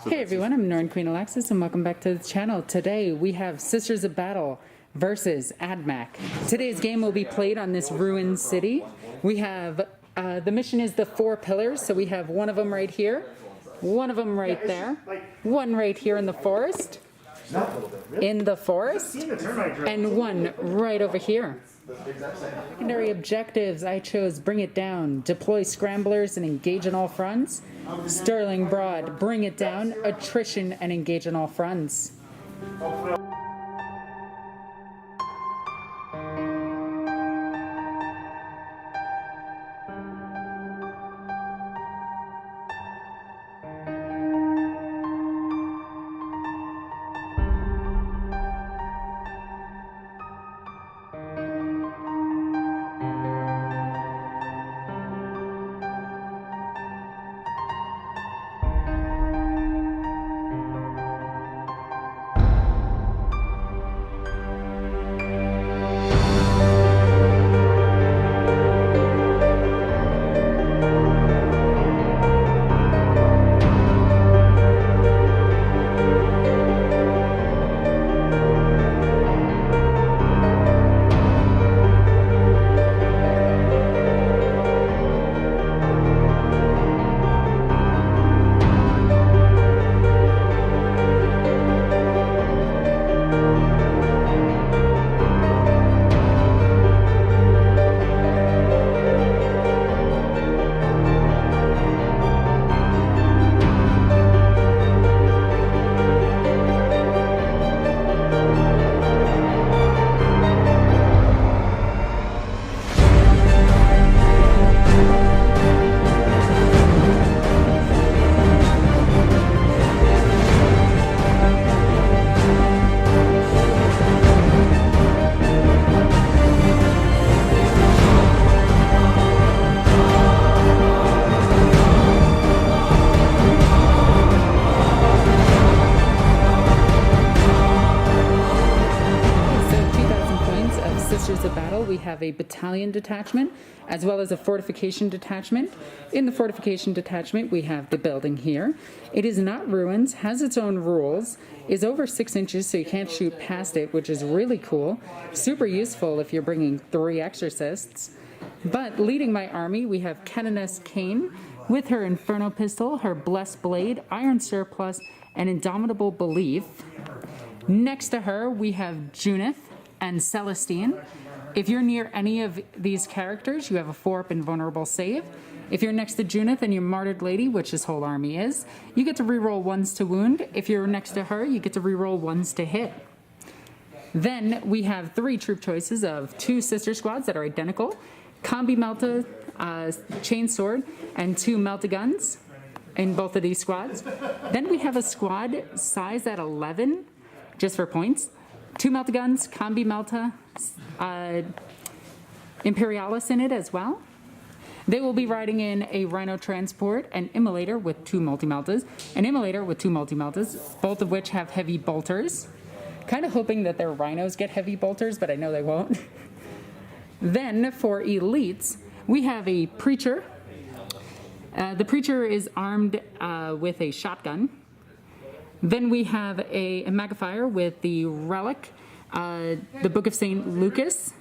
Hey everyone, I'm NornQueenAlexis and welcome back to the channel. Today we have Sisters of Battle versus AdMac. Today's game will be played on this ruined city. We have, the mission is the 4 pillars, so we have one of them right here, one of them right there, one right here in the forest, and one right over here. Secondary objectives, I chose Bring It Down, deploy scramblers and engage on all fronts. Sterling Broad, Bring It Down, attrition and engage on all fronts. We have a battalion detachment as well as a fortification detachment. In the fortification detachment we have the building here. It is not ruins, has its own rules, is over 6 inches so you can't shoot past it, which is really cool. Super useful if you're bringing 3 exorcists. But leading my army we have Canoness Kane with her Inferno Pistol, her Blessed Blade, Iron Surplus, and Indomitable Belief. Next to her we have Junith and Celestine. If you're near any of these characters, you have a 4-up invulnerable save. If you're next to Junith and your Martyred Lady, which his whole army is, you get to reroll 1s to wound. If you're next to her, you get to reroll 1s to hit. Then we have 3 troop choices of 2 sister squads that are identical, Combi Melta, Chainsword, and 2 Melta Guns in both of these squads. Then we have a squad size at 11, just for points. 2 Melta Guns, Combi Melta, Imperialis in it as well. They will be riding in a Rhino Transport, an Immolator with 2 Multi-Meltas, an Immolator with 2 Multi-Meltas, both of which have heavy bolters. Kind of hoping that their Rhinos get heavy bolters, but I know they won't. Then for elites, we have a Preacher. The Preacher is armed with a shotgun. Then we have a Magifier with the Relic, the Book of St. Lucas,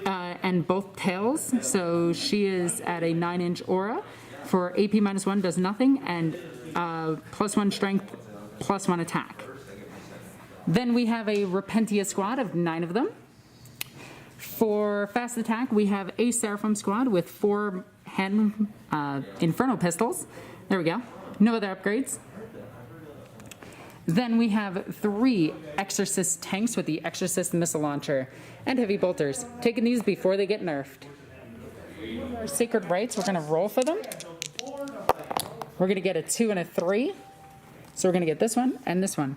and both tails. So she is at a 9-inch aura. For AP -1 does nothing, and +1 strength, +1 attack. Then we have a Repentia squad of 9 of them. For fast attack, we have a Seraphim squad with 4 hand Inferno pistols. There we go. No other upgrades. Then we have 3 Exorcist Tanks with the Exorcist Missile Launcher and Heavy Bolters, taking these before they get nerfed. Our Sacred Rites, we're going to roll for them. We're going to get a 2 and a 3. So we're going to get this one and this one,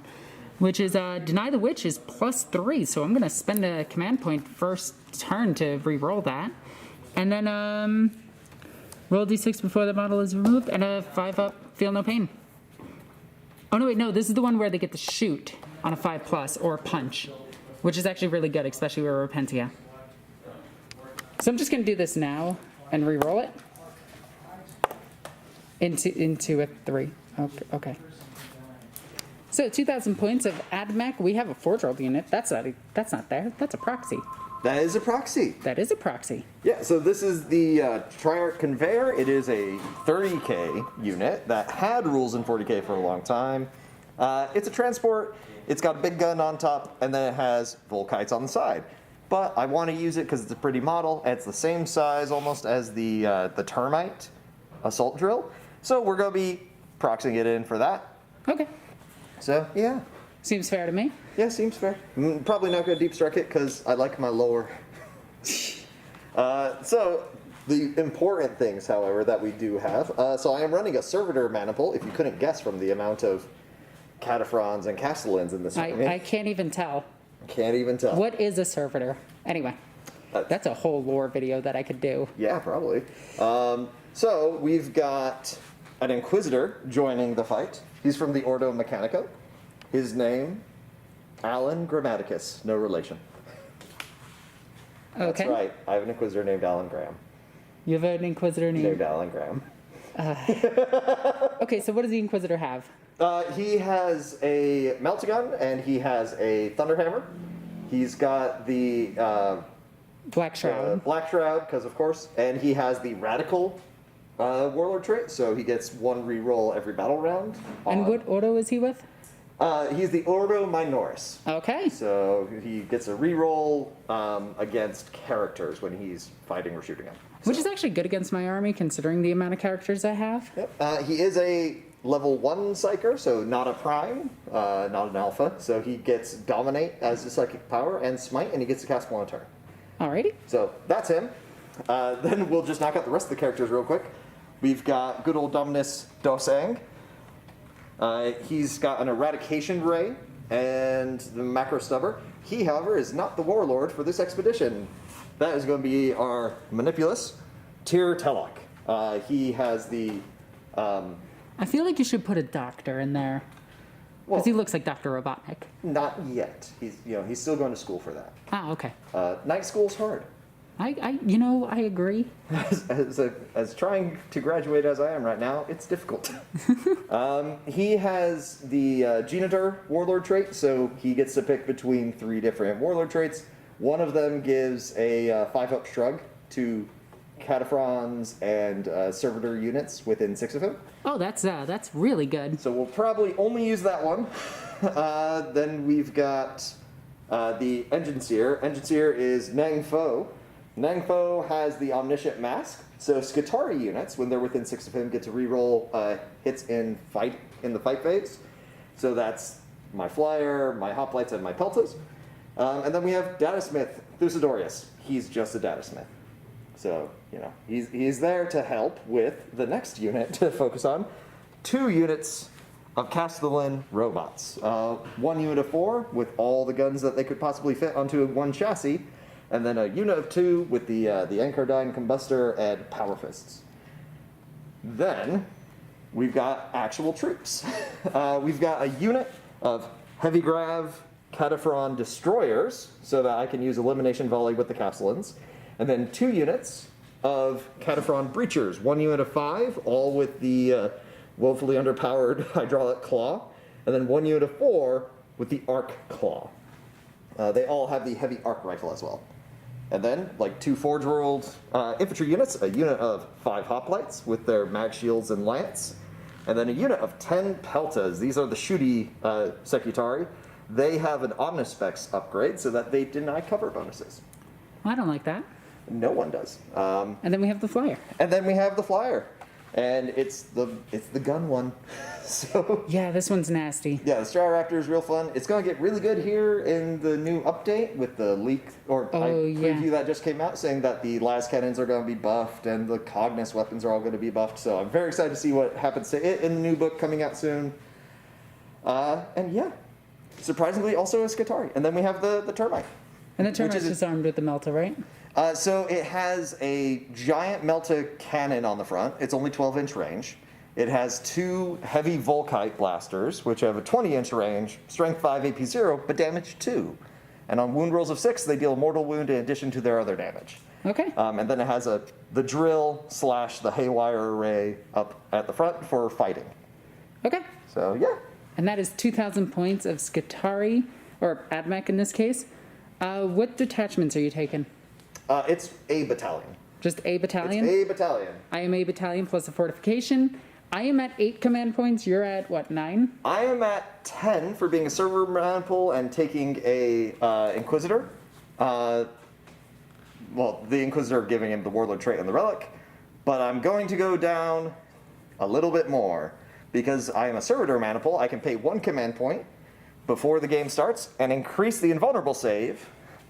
which is Deny the Witch is +3. So I'm going to spend a command point first turn to re-roll that. And then roll d6 before the model is removed and a 5-up, Feel No Pain. Oh, no, wait, no, this is the one where they get to shoot on a 5+ or punch, which is actually really good, especially with Repentia. So I'm just going to do this now and re-roll it into a 3. Okay. So 2,000 points of AdMech. We have a Forge-Rolled unit. That's not there. That's a proxy. That is a proxy. That is a proxy. Yeah, so this is the Triarch Conveyor. It is a 30k unit that had rules in 40k for a long time. It's a transport. It's got a big gun on top, and then it has Volkites on the side. But I want to use it because it's a pretty model. It's the same size almost as the Termite assault drill. So we're going to be proxying it in for that. Okay. So, yeah. Seems fair to me. Yeah, seems fair. Probably not going to deep strike it because I like my lore. So, the important things, however, that we do have. So I am running a Servitor Maniple, if you couldn't guess from the amount of Cataphrons and Castellans in this army. I can't even tell. Can't even tell. What is a servitor? Anyway, that's a whole lore video that I could do. Yeah, probably. So we've got an Inquisitor joining the fight. He's from the Ordo Mechanicus. His name, Alan Grammaticus. No relation. Okay. That's right. I have an Inquisitor named Alan Graham. You have an Inquisitor Named Alan Graham. Okay, so what does the Inquisitor have? He has a Meltagun, and he has a Thunderhammer. He's got the Black Shroud. Black Shroud, because of course, and he has the Radical Warlord trait, so he gets one reroll every battle round. And what Ordo is he with? He's the Ordo Minoris. Okay. So he gets a reroll against characters when he's fighting or shooting them. Which is actually good against my army, considering the amount of characters I have. Yep. He is a level 1 Psyker, so not a Prime, not an Alpha. So he gets Dominate as a Psychic Power and Smite, and he gets to cast one a turn. Alrighty. So that's him. Then we'll just knock out the rest of the characters real quick. We've got good old Dominus Dosang. He's got an Eradication Ray and the Macro Stubber. He, however, is not the Warlord for this expedition. That is going to be our Manipulus, Tyr Telok. He has the... I feel like you should put a doctor in there. Because he looks like Dr. Robotnik. Not yet. He's still going to school for that. Ah, okay. Night school's hard. I agree. As trying to graduate as I am right now, it's difficult. He has the Genitor Warlord trait, so he gets to pick between 3 different Warlord traits. One of them gives a 5-up shrug to Cataphrons and Servitor units within 6 of him. Oh, that's really good. So we'll probably only use that one. Then we've got the Enginseer. Enginseer is Nang Fo. Nang Fo has the Omniscient Mask, so Skitarii units, when they're within 6 of him, get to reroll hits in the fight phase. So that's my Flyer, my Hoplites, and my Peltas. And then we have Datasmith Thusidorius. He's just a Datasmith. So, he's there to help with the next unit to focus on. 2 units of Castellan robots. 1 unit of 4 with all the guns that they could possibly fit onto one chassis. And then a unit of 2 with the Encardyne Combustor and Power Fists. Then we've got actual troops. We've got a unit of Heavy Grav Cataphron Destroyers, so that I can use Elimination Volley with the Castellans. And then 2 units of Cataphron Breachers. 1 unit of 5, all with the woefully underpowered Hydraulic Claw. And then 1 unit of 4 with the Arc Claw. They all have the Heavy Arc Rifle as well. And then, 2 Forge-Rolled infantry units, a unit of 5 Hoplites with their Mag Shields and Lance, and then a unit of 10 Peltas. These are the shooty Secutari. They have an Omnispecs upgrade so that they deny cover bonuses. I don't like that. No one does. And then we have the Flyer. And it's the gun one. So yeah, this one's nasty. Yeah, the Straraptor is real fun. It's going to get really good here in the new update with the leak preview that just came out saying that the las cannons are going to be buffed and the Cognis weapons are all going to be buffed. So I'm very excited to see what happens to it in the new book coming out soon. And yeah, surprisingly also a Skitarii. And then we have the Termite. And the Termite is armed with the Melta, right? So it has a giant Melta cannon on the front. It's only 12-inch range. It has 2 heavy Volkite blasters, which have a 20-inch range, strength 5, AP 0, but damage 2. And on wound rolls of 6, they deal a mortal wound in addition to their other damage. Okay. And then it has the drill / the haywire array up at the front for fighting. Okay. So yeah, And that is 2,000 points of Skitarii, or Admech in this case. What detachments are you taking? It's a battalion. Just a battalion? It's a battalion. I am a battalion plus a fortification. I am at 8 command points. You're at, what, 9? I am at 10 for being a server maniple and taking a Inquisitor. Well, the Inquisitor giving him the Warlord trait and the Relic. But I'm going to go down a little bit more. Because I am a Servitor maniple, I can pay 1 command point before the game starts and increase the invulnerable save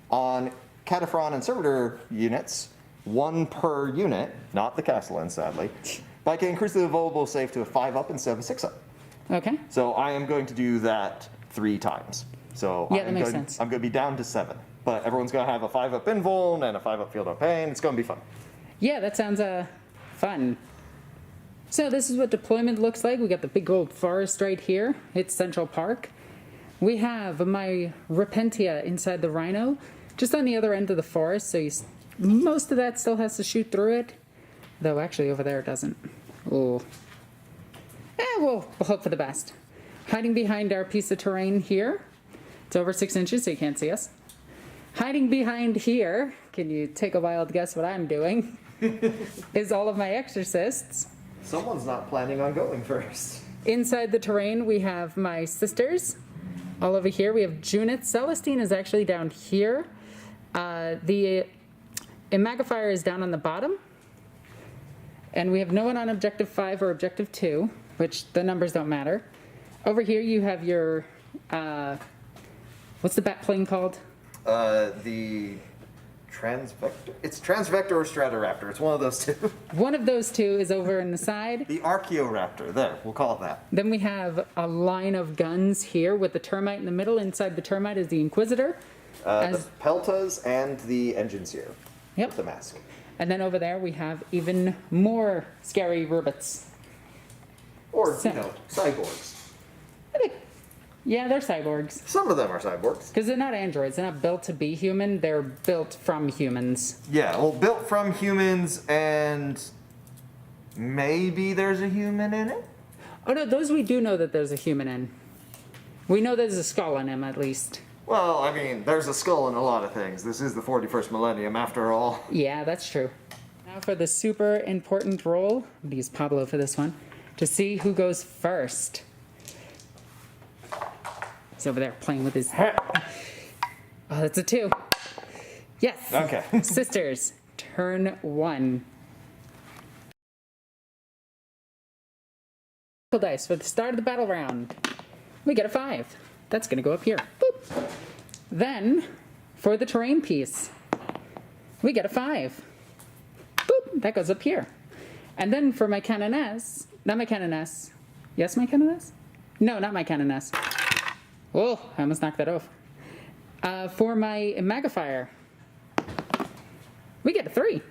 on Cataphren and Servitor units, 1 per unit, not the Castellan, sadly. But I can increase the invulnerable save to a 5-up instead of a 6-up. Okay. So I am going to do that 3 times. So yeah, that makes sense. I'm going to be down to 7. But everyone's going to have a 5-up invuln and a 5-up field of pain. It's going to be fun. Yeah, that sounds fun. So this is what deployment looks like. We got the big old forest right here. It's Central Park. We have my Repentia inside the Rhino, just on the other end of the forest, so most of that still has to shoot through it. Though actually over there it doesn't. Ooh. We'll hope for the best. Hiding behind our piece of terrain here. It's over 6 inches, so you can't see us. Hiding behind here, can you take a wild guess what I'm doing? Is all of my Exorcists. Someone's not planning on going first. Inside the terrain, we have my sisters. All over here, we have Junith. Celestine is actually down here. The Imagifier is down on the bottom. And we have no one on Objective 5 or Objective 2, which the numbers don't matter. Over here, you have your... what's the bat plane called? The... Transvector? It's Transvector or Stratoraptor. It's one of those two. One of those two is over in the side. The Archaeoraptor. There, we'll call it that. Then we have a line of guns here with the Termite in the middle. Inside the Termite is the Inquisitor. The Peltas and the Enginseer. Yep. With the mask. And then over there we have even more scary robots. Or, cyborgs. Yeah, they're cyborgs. Some of them are cyborgs. Because they're not androids. They're not built to be human. They're built from humans. Yeah, well, built from humans, and maybe there's a human in it? Oh, no, those we do know that there's a human in. We know there's a skull in him, at least. Well, I mean, there's a skull in a lot of things. This is the 41st millennium, after all. Yeah, that's true. Now for the super important roll. I'm going to use Pablo for this one. To see who goes first. He's over there playing with his... Oh, that's a 2. Yes. Okay. Sisters, turn 1. Dice for the start of the battle round. We get a 5. That's going to go up here. Boop. Then, for the terrain piece, we get a 5. Boop. That goes up here. And then for my Canoness, not my Canoness. Yes, my Canoness? No, not my Canoness. Oh, I almost knocked that off. For my Imagifier, we get a 3,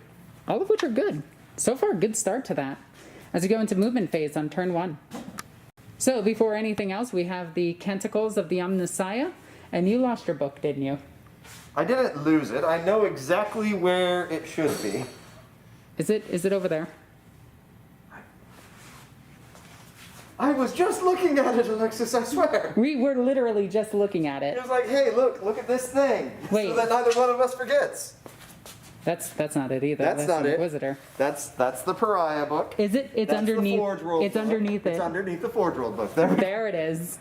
all of which are good. So far, good start to that. As we go into movement phase on turn 1. So before anything else, we have the Canticles of the Omnissiah, and you lost your book, didn't you? I didn't lose it. I know exactly where it should be. Is it over there? I was just looking at it, Alexis, I swear. We were literally just looking at It it. was like, hey, look at this thing. Wait. So that neither one of us forgets. That's not it either. That's not the it. Inquisitor. That's the Pariah book. Is it? It's That's underneath. The Forge World It's book. underneath it. It's underneath the Forge World book. There. There it is.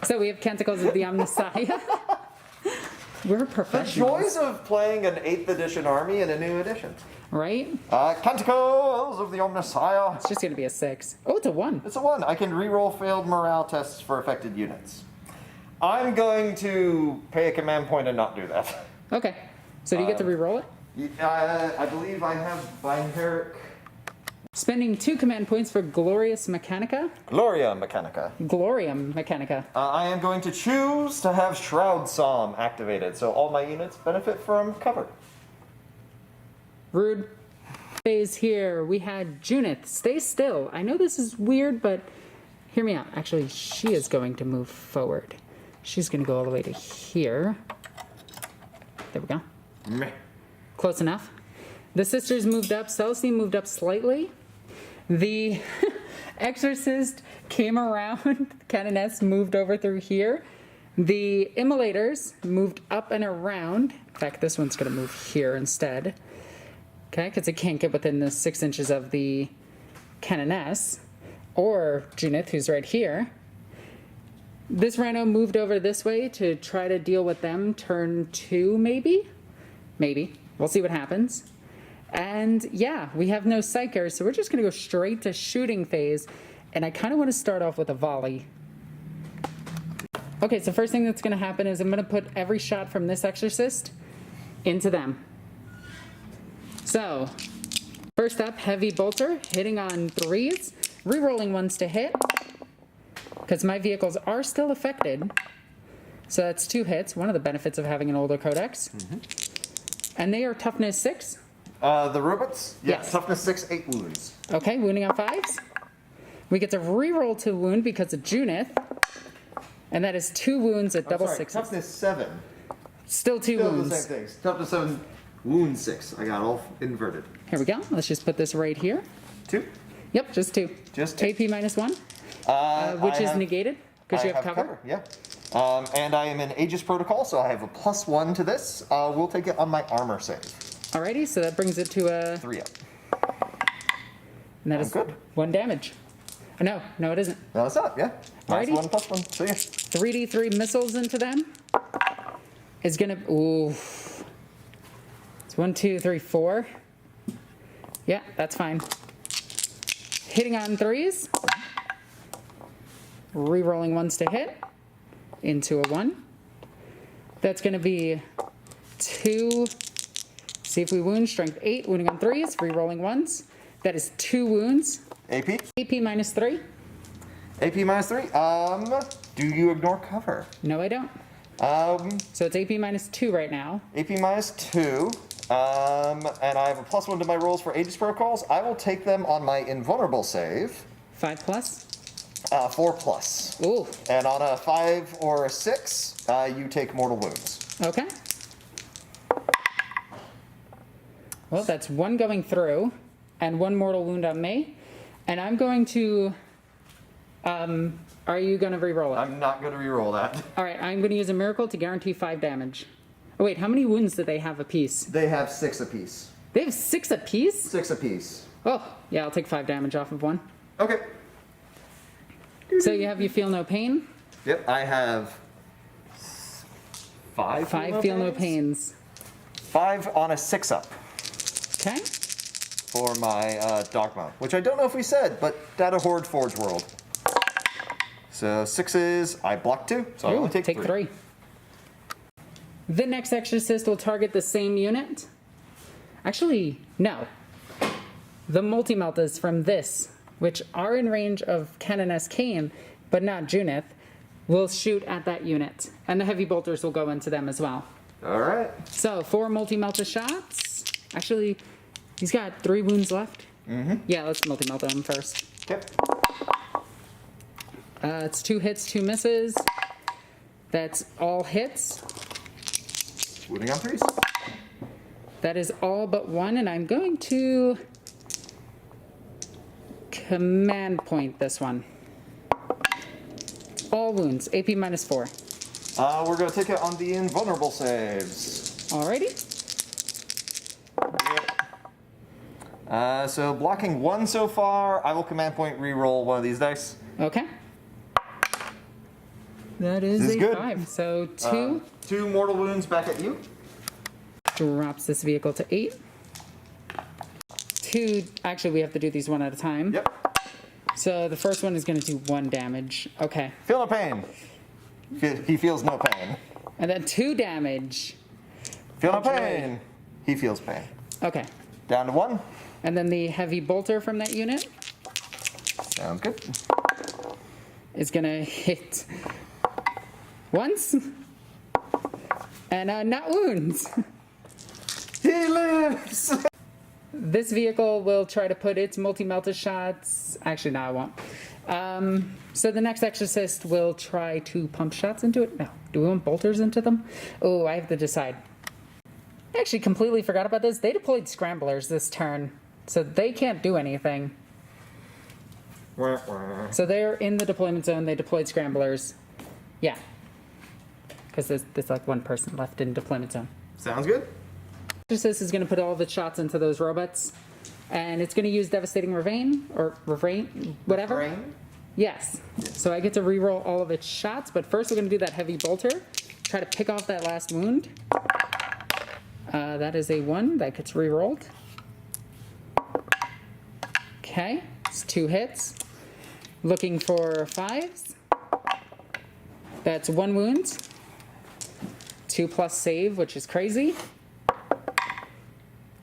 So we have Canticles of the Omnissiah. We're The professionals. joys of playing an 8th edition army in a new edition. Right? Canticles of the Omnissiah. It's just going to be a 6. Oh, it's a 1. It's a 1. I can reroll failed morale tests for affected units. I'm going to pay a command point and not do that. Okay. So do you get to reroll it? I believe I have Beinherrick. Spending 2 command points for Glorious Mechanica. Gloria Mechanica. Glorium Mechanica. I am going to choose to have Shroud Psalm activated, so all my units benefit from cover. Rude. Phase here. We had Junith. Stay still. I know this is weird, but hear me out. Actually, she is going to move forward. She's going to go all the way to here. There we go. Meh. Close enough. The sisters moved up. Celestine moved up slightly. The Exorcist came around, Canoness moved over through here. The Immolators moved up and around. In fact, this one's going to move here instead. Okay, because it can't get within the 6 inches of the Canoness. Or Junith, who's right here. This Rhino moved over this way to try to deal with them turn 2, maybe? Maybe. We'll see what happens. And yeah, we have no Psychers, so we're just going to go straight to shooting phase. And I kind of want to start off with a volley. Okay, so first thing that's going to happen is I'm going to put every shot from this Exorcist into them. So, first up, Heavy Bolter, hitting on 3s, re-rolling 1s to hit, because my vehicles are still affected. So that's 2 hits, one of the benefits of having an older codex. And they are toughness 6. The robots? Yeah, Yes. toughness 6, 8 wounds. Okay, wounding on 5s. We get to re-roll to wound because of Junith. And that is 2 wounds at double 6s. Toughness 7. Still 2 Still wounds. the same things. Toughness 7, wound 6. I got all inverted. Here we go. Let's just put this right here. 2? Yep, just 2. Just 2. AP minus 1, which I is have- negated because I you have cover. Yeah. And I am in Aegis Protocol, so I have a +1 to this. We'll take it on my armor save. Alrighty, so that brings it to a... 3 up. And that I'm is good. 1 damage. No, it isn't. No, it's not, yeah. Alrighty. -1/+1. So yeah. 3d3 missiles into them is gonna... Ooh. It's 1, 2, 3, 4. Yeah, that's fine. Hitting on 3s. Re-rolling 1s to hit. Into a 1. That's gonna be 2... See if we wound. Strength 8. Wounding on 3s. Re-rolling 1s. That is 2 wounds. AP? AP minus 3. AP minus 3. Do you ignore cover? No, I don't. So it's AP minus 2 right now. AP minus 2. And I have a +1 to my rolls for Aegis Protocols. I will take them on my invulnerable save. 5 plus. 4+. Ooh. And on a 5 or a 6, you take mortal wounds. Okay. Well, that's 1 going through, and 1 mortal wound on me. And I'm going to... are you going to re-roll it? I'm not going to reroll that. All right, I'm going to use a miracle to guarantee 5 damage. Oh, wait, how many wounds do they have apiece? They have 6 apiece. They have 6 apiece? 6 apiece. Oh, yeah, I'll take 5 damage off of 1. Okay. So you feel no pain? Yep, I have 5. 5 feel no pains. 5 on a 6 up Okay. for my Dogma, which I don't know if we said, but Data Horde Forge World. So 6s, I block 2, so I Ooh, only take 3. The next Exorcist will target the same unit. Actually, no. The multi-meltas from this, which are in range of Canoness Cain, but not Junith, will shoot at that unit. And the heavy bolters will go into them as well. All right. So 4 multi-melta shots. Actually, he's got 3 wounds left. Yeah, let's multi-melta him first. Okay. It's 2 hits, 2 misses. That's all hits. Wounding on 3s. That is all but 1, and I'm going to command point this one. All wounds, AP minus 4. We're going to take it on the invulnerable saves. Alrighty. So blocking 1 so far. I will command point re-roll one of these dice. Okay. That is This is a good. 5. So 2 2 mortal wounds back at you. drops this vehicle to 8. 2, actually we have to do these one at a time. Yep. So the first one is going to do 1 damage. Okay. Feel no pain. He feels no pain. And then 2 damage. Feel no pain. He feels pain. Okay. Down to 1. And then the heavy bolter from that unit Sounds good. is going to hit once. And not wounds. He lives! This vehicle will try to put its multi-melta shots. Actually, no, I won't. So the next Exorcist will try to pump shots into it. No. Do we want bolters into them? Oh, I have to decide. I actually completely forgot about this. They deployed scramblers this turn, so they can't do anything. Wah, wah. So they're in the deployment zone. They deployed scramblers. Yeah. Because there's like one person left in deployment zone. Sounds good. Exorcist is going to put all of its shots into those robots. And it's going to use Devastating Ravine, or Ravine, whatever. Rain? Yes. So I get to reroll all of its shots, but first we're going to do that Heavy Bolter. Try to pick off that last wound. That is a 1. That gets rerolled. Okay. It's 2 hits. Looking for 5s. That's 1 wound. 2 plus save, which is crazy.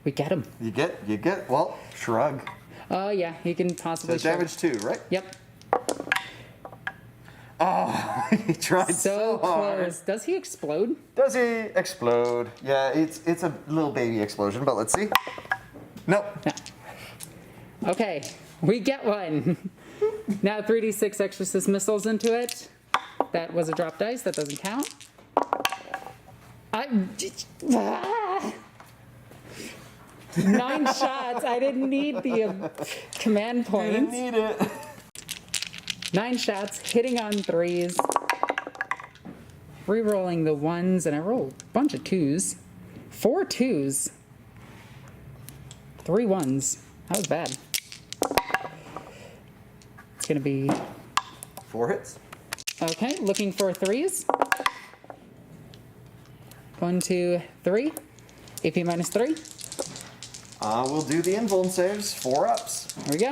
We get him. You get, well, shrug. Oh, yeah. He can possibly So damage 2, right? Yep. Oh, he tried so hard. Close. Does he explode? Does he explode? Yeah, it's a little baby explosion, but let's see. Nope. No. Okay, we get one. Now 3d6 Exorcist missiles into it. That was a drop dice. That doesn't count. 9 shots. I didn't need the command points. Didn't need it. 9 shots, hitting on 3s. Rerolling the 1s, and I rolled a bunch of 2s. 4 2s. 3 1s. That was bad. It's gonna be 4 hits. okay. Looking for 3s. 1, 2, 3. AP minus 3. We'll do the invuln saves. 4 ups. There we go.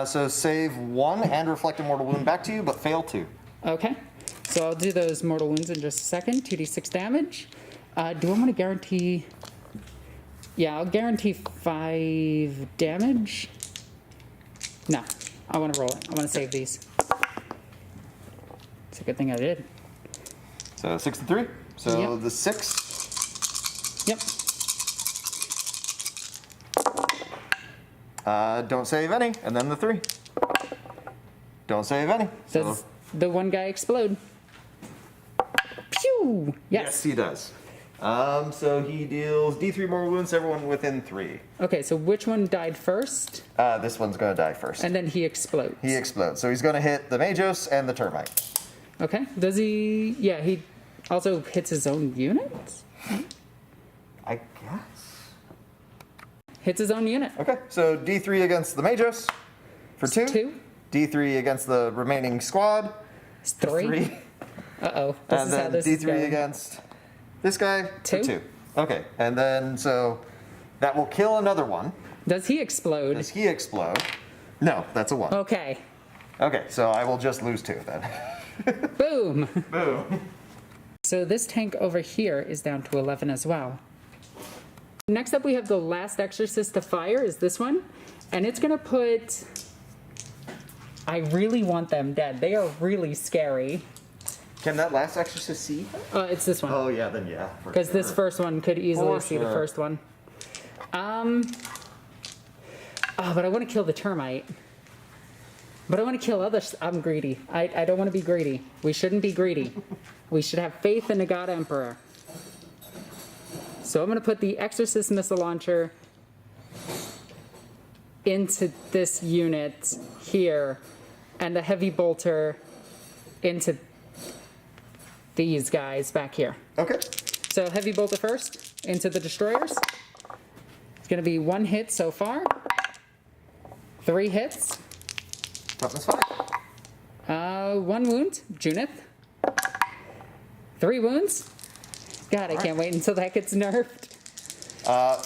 So save 1 and reflect a mortal wound back to you, but fail 2. Okay. So I'll do those mortal wounds in just a second. 2d6 damage. Do I want to guarantee? Yeah, I'll guarantee 5 damage. No, I want to roll it. I want to save these. It's a good thing I did. So 6 and 3. So Yep. the 6. Yep. Don't save any, and then the 3. Don't save any. So Does the one guy explode? Pew! yes, he does. So he deals D3 mortal wounds to everyone within 3. Okay, so which one died first? This one's gonna die first. And then he explodes. He explodes. So he's gonna hit the Magos and the Termite. Okay. Does he? Yeah, he also hits his own units? I guess. Hits his own unit. Okay, so D3 against the Magos for 2. 2. D3 against the remaining squad. It's 3. 3. Uh-oh. This And is how then this is D3 going. against this guy for 2. 2. Okay, and then so that will kill another one. Does he explode? Does he explode? No, that's a 1. Okay. Okay, so I will just lose 2 then. Boom. Boom. So this tank over here is down to 11 as well. Next up we have the last Exorcist to fire is this one. And it's going to put... I really want them dead. They are really scary. Can that last Exorcist see? It's this one. Oh yeah, then yeah. Because this first one could easily For see the sure. first one. Oh, but I want to kill the termite. But I want to kill others. I'm greedy. I don't want to be greedy. We shouldn't be greedy. We should have faith in the God Emperor. So I'm going to put the Exorcist missile launcher into this unit here, and the heavy bolter into these guys back here. Okay. So heavy bolter first into the destroyers. It's going to be 1 hit so far. 3 hits. Toughness 5. 1 wound, Junith. 3 wounds. God, I can't wait until that gets nerfed.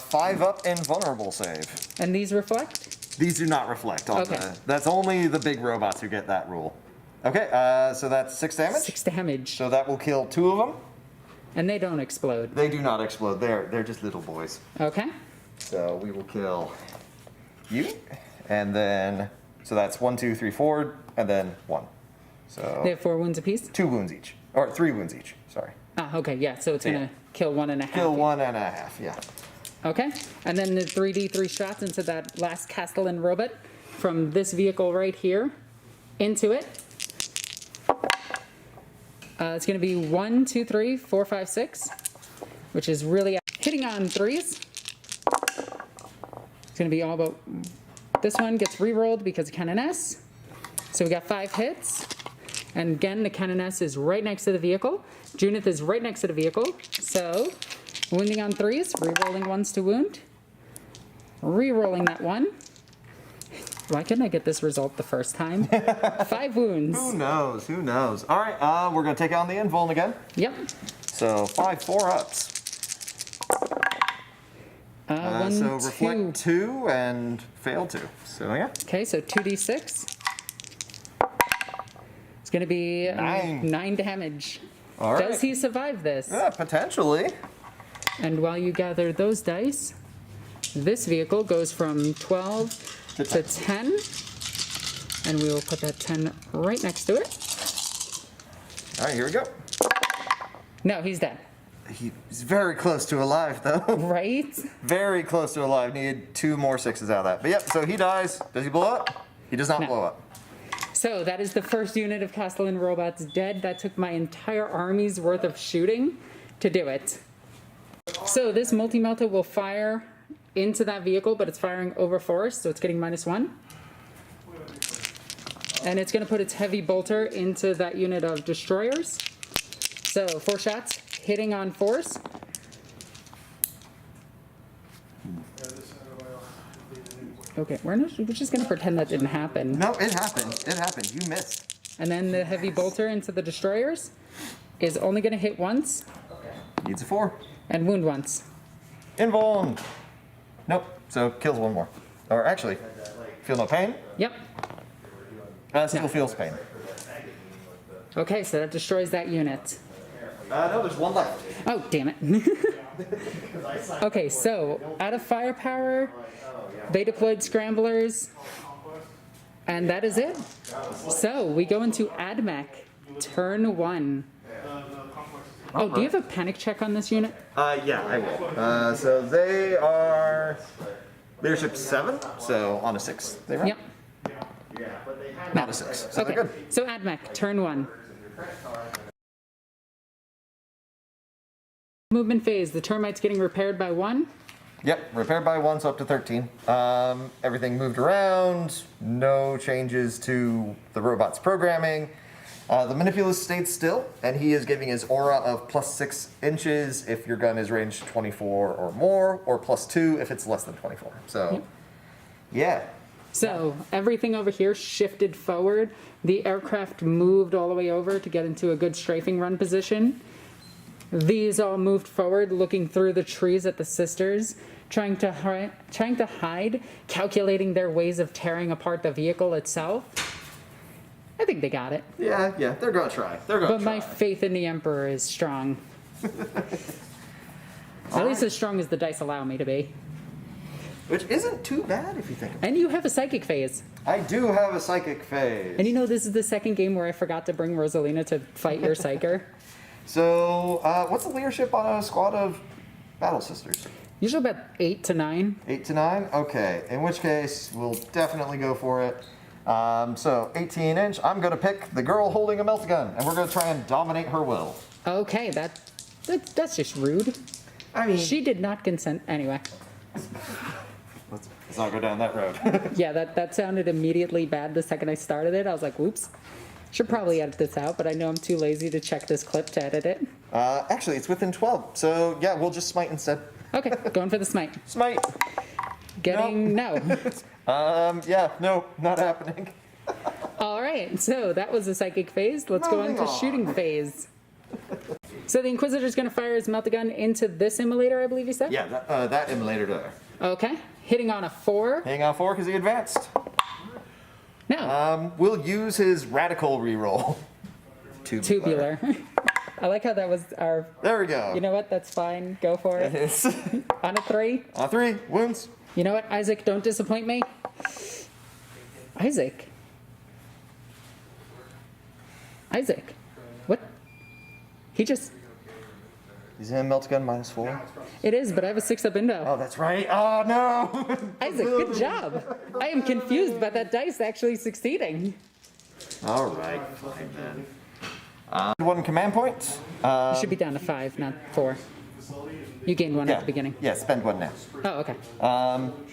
5 up and vulnerable save. And these reflect? These do not reflect on Okay. That's only the big robots who get that rule. Okay, so that's 6 damage. 6 damage. So that will kill 2 of them. And they don't explode. They do not explode. They're just little boys. Okay. So we will kill you, and then so that's 1, 2, 3, 4, and then 1. So They have 4 wounds apiece? 2 wounds each, or 3 wounds each. Sorry. Okay, yeah, so it's Yeah. going to kill 1.5. Kill 1.5. Yeah. Okay, and then the 3d3 shots into that last Castellan robot from this vehicle right here into it. It's going to be 1, 2, 3, 4, 5, 6, which is really hitting on 3s. It's going to be all about This one gets re-rolled because of Cannon S. So we got 5 hits. And again, the Cannon S is right next to the vehicle. Junith is right next to the vehicle. So, wounding on 3s, re-rolling 1s to wound. Re-rolling that 1. Why couldn't I get this result the first time? 5 wounds. Who knows? Who knows? All right, we're going to take on the invuln again. Yep. So 5 4-ups. So reflect 2 and fail 2. So yeah. Okay, so 2d6. It's going to be 9 damage. All right. Does he survive this? Yeah, potentially. And while you gather those dice, this vehicle goes from 12 to 10. And we will put that 10 right next to it. All right, here we go. No, he's dead. He's very close to alive, though. Right? Very close to alive. Needed 2 more 6s out of that. But yep, so he dies. Does he blow up? He does not blow up. So that is the first unit of Castellan robots dead. That took my entire army's worth of shooting to do it. So this multi-melta will fire into that vehicle, but it's firing over force, so it's getting -1. And it's going to put its heavy bolter into that unit of destroyers. So 4 shots, hitting on force. Okay, we're just going to pretend that didn't happen. No, it happened. It happened. You missed. And then the heavy bolter into the destroyers is only going to hit once. Needs a 4. And wound once. Invuln. Nope. So kills 1 more. Or actually, feel no pain? Yep. Still feels pain. Okay, so that destroys that unit. No, there's 1 left. Oh, damn it. Okay, so out of firepower, they deployed scramblers, and that is it. So we go into Admech, turn 1. Oh, do you have a panic check on this unit? Yeah, I will. So they are leadership 7, so on a 6. They run? Yep. Not a 6. So Okay, they're good. so Admech, turn 1. Movement phase, the termite's getting repaired by 1. Yep, repaired by 1, so up to 13. Everything moved around, no changes to the robot's programming. The Manipulus stayed still, and he is giving his aura of +6 inches if your gun is ranged 24 or more, or +2 if it's less than 24. So, yeah. So everything over here shifted forward. The aircraft moved all the way over to get into a good strafing run position. These all moved forward, looking through the trees at the sisters, trying to hide, calculating their ways of tearing apart the vehicle itself. I think they got it. Yeah, they're gonna try. They're gonna But try. my faith in the Emperor is strong. At least as strong as the dice allow me to be. Which isn't too bad if you think about it. And you have a psychic phase. I do have a psychic phase. And you know, this is the second game where I forgot to bring Rosalina to fight your psyker. So, what's the leadership on a squad of battle sisters? Usually about 8 to 9. 8 to 9? Okay, in which case, we'll definitely go for it. So, 18 inch, I'm going to pick the girl holding a melt gun, and we're going to try and dominate her will. Okay, that's just rude. I mean... She did not consent. Anyway. Let's not go down that road. Yeah, that sounded immediately bad the second I started it. I was like, whoops. Should probably edit this out, but I know I'm too lazy to check this clip to edit it. Actually, it's within 12, so yeah, we'll just smite instead. Okay, going for the smite. Smite! Getting no. Yeah, no, not happening. All right, so that was the psychic phase. Let's go Moving into on. shooting phase. So the Inquisitor's going to fire his melta-gun into this immolator, I believe you said? Yeah, that immolator there. Okay, hitting on a 4. Hang on 4 because he advanced. No, We'll use his radical reroll. tubular. I like how that was our... There we go. You know what? That's fine. Go for it. On a 3. On 3, wounds. You know what, Isaac? Don't disappoint me. Isaac. What? He just... He's in melt gun -4. It is, but I have a 6-up indo. Oh, that's right. Oh, no. Isaac, good job. I am confused by that dice actually succeeding. All right, fine then. 1 command point. You should be down to 5, not 4. You gained 1 at the beginning. Yeah, spend 1 now. Oh, okay.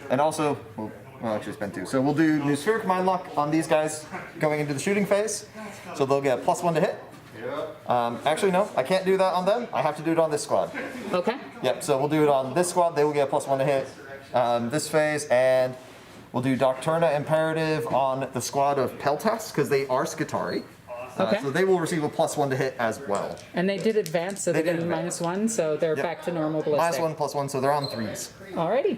And also, we'll Well, actually spend 2. So we'll do New Spheric Mind Lock on these guys going into the shooting phase. So they'll get +1 to hit. Actually, no, I can't do that on them. I have to do it on this squad. Okay. Yep, so we'll do it on this squad. They will get +1 to hit this phase. And we'll do Doctrina Imperative on the squad of Peltas, because they are Skitarii. Okay. So they will receive a +1 to hit as well. And they did advance, so they're getting -1, so they're back to normal ballistic. -1, +1, so they're on 3s. Alrighty.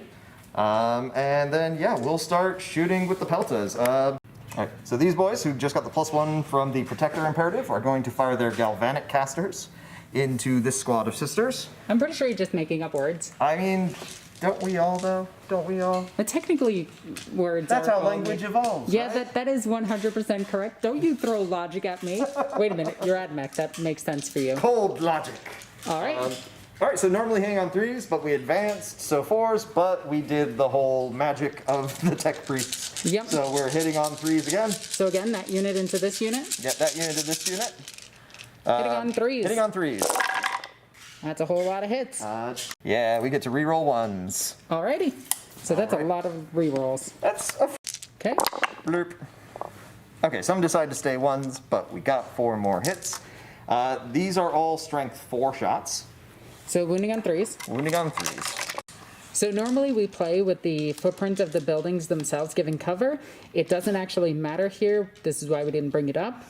And then, yeah, we'll start shooting with the Peltas. Alright, so these boys who just got the +1 from the Protector Imperative are going to fire their Galvanic Casters into this squad of sisters. I'm pretty sure you're just making up words. I mean, don't we all, though? Don't we all? But technically, words That's are how all language evolves, Yeah, right? that is 100% correct. Don't you throw logic at me. Wait a minute, you're Admech. That makes sense for you. Cold logic. All right. Alright, so normally hitting on 3s, but we advanced, so 4s, but we did the whole magic of the Tech Priests. Yep. So we're hitting on 3s again. So again, that unit into this unit. Get that unit to this unit. Hitting on 3s. Hitting on 3s. That's a whole lot of hits. Yeah, we get to reroll 1s. Alrighty. So that's a lot of rerolls. That's a Okay. blurp. Okay, some decide to stay 1s, but we got 4 more hits. These are all strength 4 shots. So wounding on 3s. Wounding on 3s. So normally we play with the footprint of the buildings themselves giving cover. It doesn't actually matter here. This is why we didn't bring it up.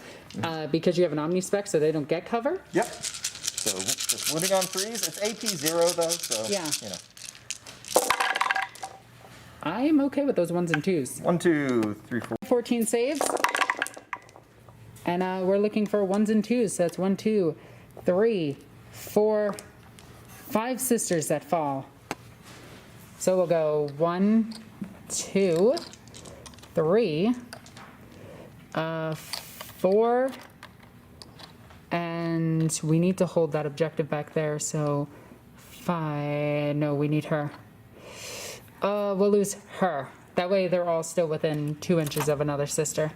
Because you have an Omnispec, so they don't get cover. Yep. So just wounding on 3s. It's AP 0 though, so Yeah. you know. I'm okay with those 1s and 2s. 1, 2, 3, 4. 14 saves. And we're looking for 1s and 2s. So that's 1, 2, 3, 4, 5 sisters that fall. So we'll go 1, 2, 3, 4, and we need to hold that objective back there. So 5. No, we need her. We'll lose her. That way they're all still within 2 inches of another sister.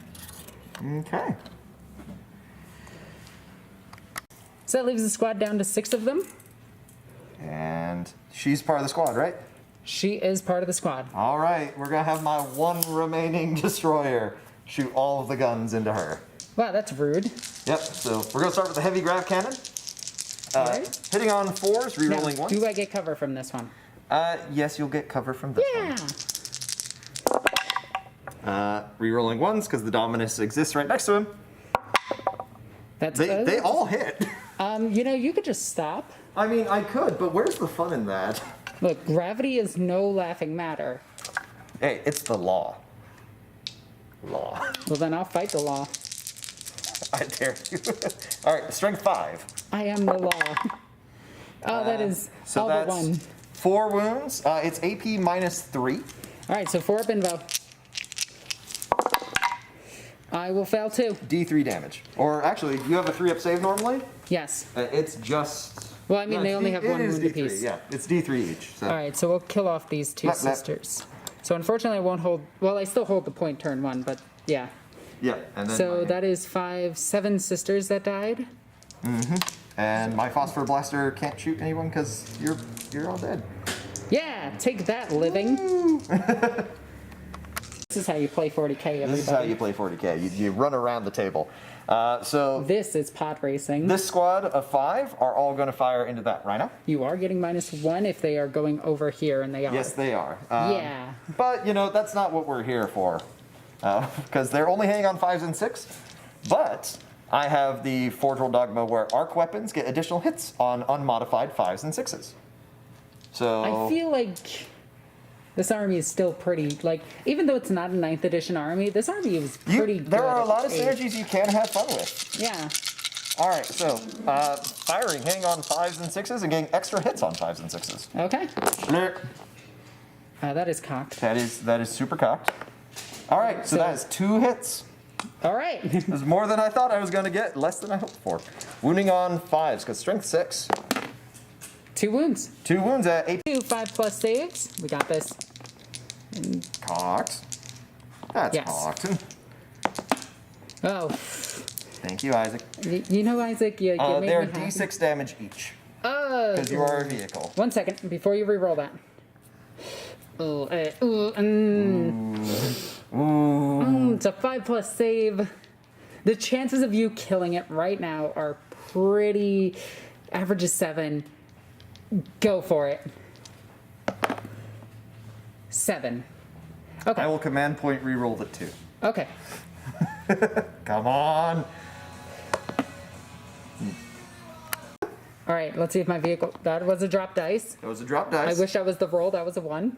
Okay. So that leaves the squad down to 6 of them. And she's part of the squad, right? She is part of the squad. All right, we're gonna have my 1 remaining destroyer shoot all of the guns into her. Wow, that's rude. Yep. So we're gonna start with the heavy grav cannon. Alright. Hitting on 4s, Now, rerolling 1s. do I get cover from this one? Yes, you'll get cover from this Yeah. one. Rerolling 1s because the Dominus exists right next to him. That's They all hit. You know, you could just stop. I mean, I could, but where's the fun in that? Look, gravity is no laughing matter. Hey, it's the law. Law. Well, then I'll fight the law. I dare you. All right, strength 5. I am the law. Oh, that is So all but that's 1. 4 wounds. It's AP -3. All right, so 4 Binvo. I will fail too. D3 damage. Or actually, you have a 3-up save normally? Yes. It's just... Well, I mean, they only have 1 wound D3, apiece. yeah. It's D3 each. So. All right, so we'll kill off these 2 Blap, blap. sisters. So unfortunately, I won't hold. Well, I still hold the point turn 1, but yeah. Yeah, and then So my, that is 7 sisters that died. and my Phosphor Blaster can't shoot anyone because you're all dead. Yeah, take that, living. This is how you play 40K, everybody. This is how you play 40K. You run around the table. So This is pod racing. this squad of 5 are all going to fire into that Rhino. You are getting -1 if they are going over here, and they are. Yes, they are. Yeah. But, you know, that's not what we're here for. Because they're only hitting on 5s and 6. But I have the Forge Roll Dogma where arc weapons get additional hits on unmodified 5s and 6s. So I feel like this army is still pretty, like, even though it's not a 9th edition army, this army is pretty good. there are a lot of at age. synergies you can have fun with. Yeah. All right, so firing, hitting on 5s and 6s, and getting extra hits on 5s and 6s. Okay. Blurp. That is cocked. That is super cocked. All right, so that is 2 hits. All right. That's more than I thought I was going to get, less than I hoped for. Wounding on 5s, because strength 6. 2 wounds. 2 wounds at 8. 2 5+ saves. We got this. Cocked. That's Yes. cocked. Oh. Thank you, Isaac. You know, Isaac, you make They're me happy. D6 damage each, Oh. because you are a vehicle. 1 second before you re-roll that. Ooh, It's a 5+ save. The chances of you killing it right now are pretty... Average is 7. Go for it. 7. Okay. I will command point reroll the 2. Okay. Come on. All right, let's see if my vehicle... That was a drop dice. That was a drop dice. I wish that was the roll. That was a 1.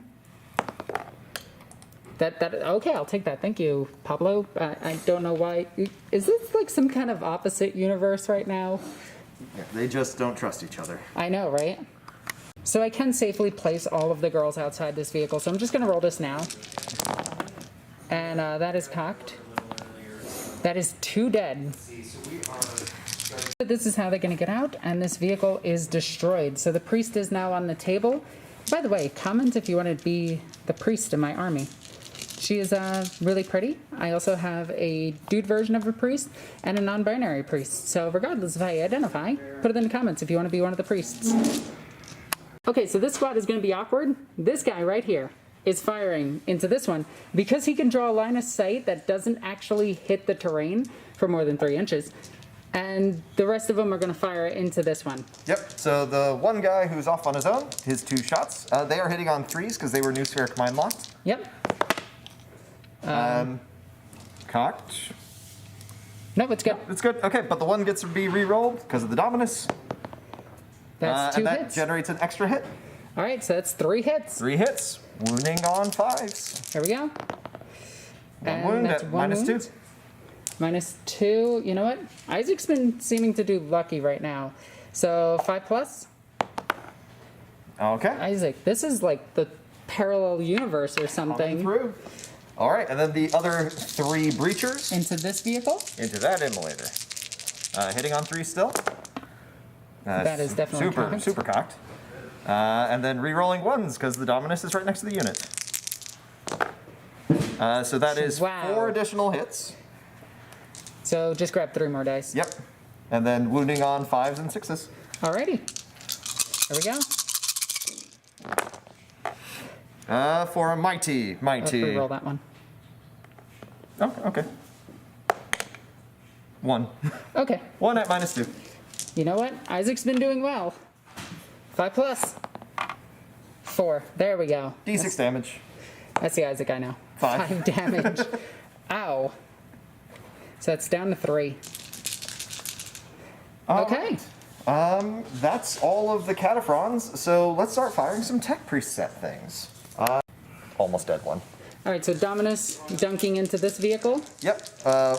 Okay, I'll take that. Thank you, Pablo. I don't know why. Is this like some kind of opposite universe right now? Yeah, they just don't trust each other. I know, right? So I can safely place all of the girls outside this vehicle. So I'm just going to roll this now. And that is cocked. That is 2 dead. This is how they're going to get out, and this vehicle is destroyed. So the priest is now on the table. By the way, comment if you want to be the priest in my army. She is really pretty. I also have a dude version of a priest and a non-binary priest. So regardless of how you identify, put it in the comments if you want to be one of the priests. Okay, so this squad is going to be awkward. This guy right here is firing into this one because he can draw a line of sight that doesn't actually hit the terrain for more than 3 inches. And the rest of them are going to fire into this one. Yep, so the one guy who's off on his own, his 2 shots, they are hitting on 3s because they were new sphere command locked. Yep. Cocked. Nope, it's good. It's good. Okay, but the one gets to be re-rolled because of the Dominus. That's 2 and that hits. generates an extra hit. All right, so that's 3 hits. 3 hits. Wounding on 5s. There we go. One wound that's at one -2. wound. -2. You know what? Isaac's been seeming to do lucky right now. So 5+. Okay. Isaac, this is like the parallel universe or Coming something. through. All right, and then the other 3 breachers Into this vehicle. into that immolator. Hitting on 3 still. That is definitely cocked. super cocked. And then re-rolling 1s because the Dominus is right next to the unit. So that is Wow. 4 additional hits. So just grab 3 more dice. Yep. And then wounding on 5s and 6s. Alrighty. There we go. For a mighty. Let's re-roll that one. Oh, okay. 1. Okay. 1 at -2. You know what? Isaac's been doing well. 5+. 4. There we go. D6 damage. That's the Isaac I know. 5. 5 damage. Ow. So it's down to 3. Okay. That's all of the Cataphrons, so let's start firing some tech preset things. Almost dead one. All right, so Dominus dunking into this vehicle. Yep,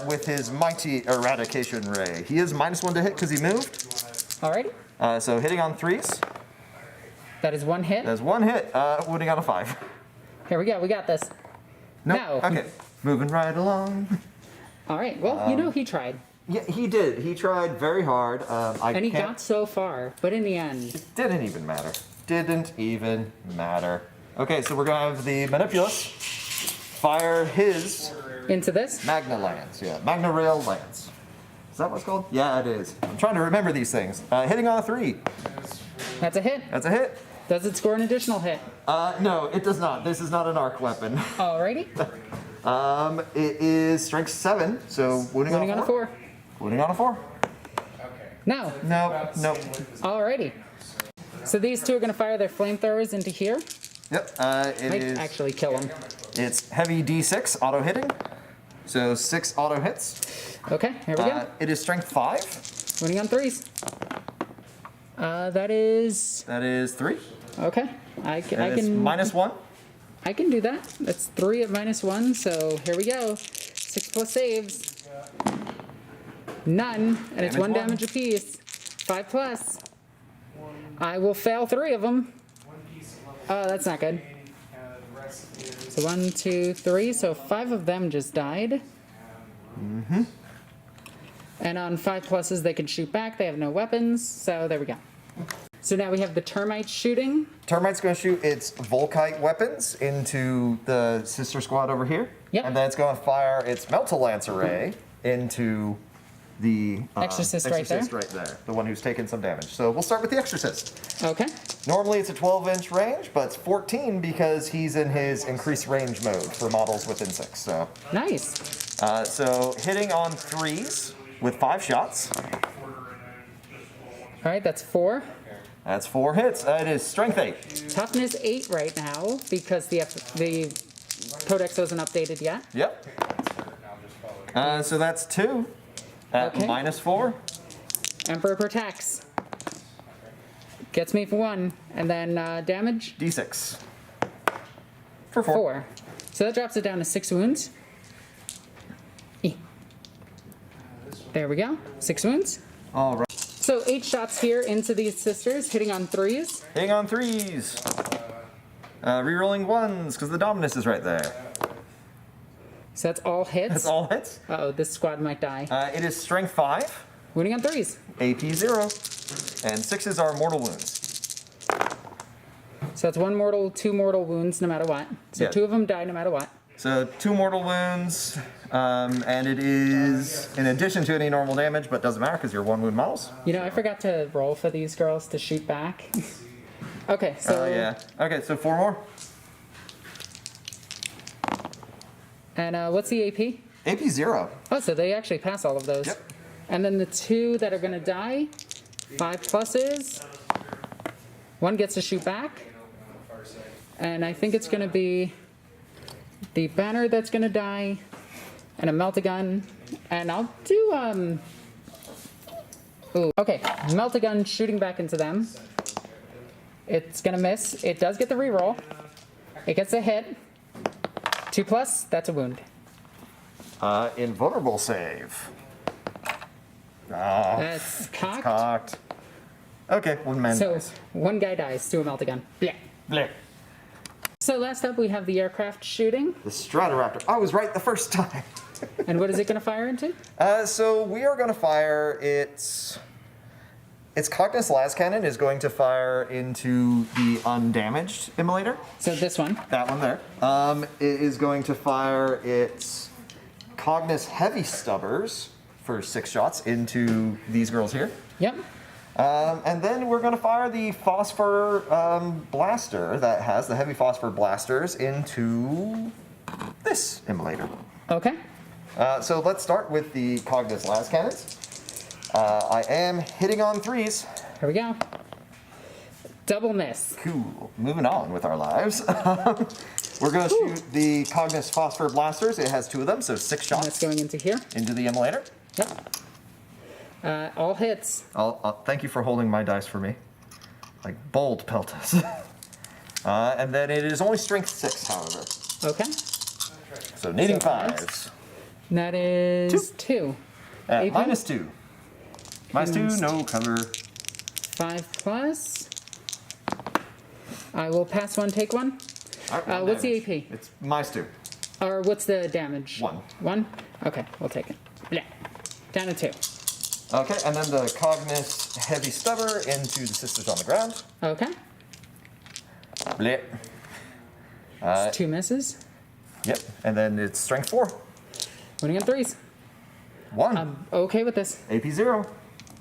with his mighty eradication ray. He is -1 to hit because he moved. Alrighty. So hitting on 3s. That is 1 hit. There's 1 hit, wounding on a 5. Here we go. We got this. Nope. No. Okay, moving right along. All right. Well, you know, he tried. Yeah, he did. He tried very hard. And he got so far, but in the end. Didn't even matter. Didn't even matter. Okay, so we're going to have the Manipulus fire his Into this? Magna Lance. Yeah, Magna Rail Lance. Is that what it's called? Yeah, it is. I'm trying to remember these things. Hitting on a 3. That's a hit. That's a hit. Does it score an additional hit? No, it does not. This is not an arc weapon. Alrighty. It is strength 7, so wounding on a 4. Wounding on a 4. No. No, no. Alrighty. So these 2 are going to fire their flamethrowers into here. Yep. It Might is. actually kill them. It's heavy D6 auto hitting, so 6 auto hits. Okay, here we go. It is strength 5. Winning on 3s. That is... That is 3. Okay. I It's can... -1. I can do that. That's 3 at -1, so here we go. 6+ saves. None, and it's 1 damage apiece. 5+. I will fail 3 of them. Oh, that's not good. So 1, 2, 3. So 5 of them just died. Mm-hmm. And on 5+, they can shoot back. They have no weapons. So there we go. So now we have the termite shooting. Termite's going to shoot its Volkite weapons into the sister squad over here. Yep. And then it's going to fire its Melta Lance array into the Exorcist right there. right there, the one who's taken some damage. So we'll start with the Exorcist. Okay. Normally it's a 12-inch range, but it's 14 because he's in his increased range mode for models within 6. So Nice. so hitting on 3s with 5 shots. All right, that's 4. That's 4 hits. It is strength 8. Toughness 8 right now because the codex wasn't updated yet. Yep. So that's 2 at Okay. -4. Emperor protects. Gets me for 1, and then damage D6 for 4. 4. So that drops it down to 6 wounds. There we go. 6 wounds. All right. So 8 shots here into these sisters, hitting on 3s. Hitting on 3s. Rerolling 1s because the Dominus is right there. So that's all hits. That's all hits. Uh-oh, this squad might die. It is strength 5, Wounding on 3s. AP 0, and 6s are mortal wounds. So that's 1 mortal, 2 mortal wounds no matter what. So Yeah. 2 of them die no matter what. So 2 mortal wounds, and it is in addition to any normal damage, but doesn't matter because you're 1 wound models. You know, I forgot to roll for these girls to shoot back. Okay, so... Oh yeah. Okay, so 4 more. And what's the AP? AP 0. Oh, so they actually pass all of those. Yep. And then the 2 that are going to die, 5 pluses. 1 gets to shoot back. And I think it's going to be the banner that's going to die, and a melt-a-gun. And I'll do, Ooh, okay, melt-a-gun shooting back into them. It's going to miss. It does get the reroll. It gets a hit. 2+, that's a wound. Invulnerable save. That's cocked. Cocked. Okay, 1 man So dies. 1 guy dies to a melt-a-gun. Blech. Blech. So last up we have the aircraft shooting. The Stratoraptor. I was right the first time. And what is it going to fire into? So we are going to fire its Cognus las cannon is going to fire into the undamaged immolator. So this one. That one there. It is going to fire its Cognus heavy stubbers for 6 shots into these girls here. Yep. And then we're going to fire the phosphor blaster that has the heavy phosphor blasters into this immolator. Okay. So let's start with the Cognus las cannons. I am hitting on 3s. Here we go. Double miss. Cool. Moving on with our lives. We're going to shoot the Cognus phosphor blasters. It has 2 of them, so 6 And shots that's going into here. into the immolator. Yep. All hits. I'll thank you for holding my dice for me. Like bold peltas. And then it is only strength 6, however. Okay. So needing So 5s. And that is 2. At AP? -2. -2, no cover. 5+. I will pass 1, take 1. All right, 1 what's the damage. AP? It's -2. Or what's the damage? 1. 1? Okay, we'll take it. Blech. Down to 2. Okay, and then the Cognus heavy stubber into the sisters on the ground. Okay. Blech. It's 2 misses. Yep, and then it's strength 4. Winning on 3s. 1. I'm okay with this. AP 0.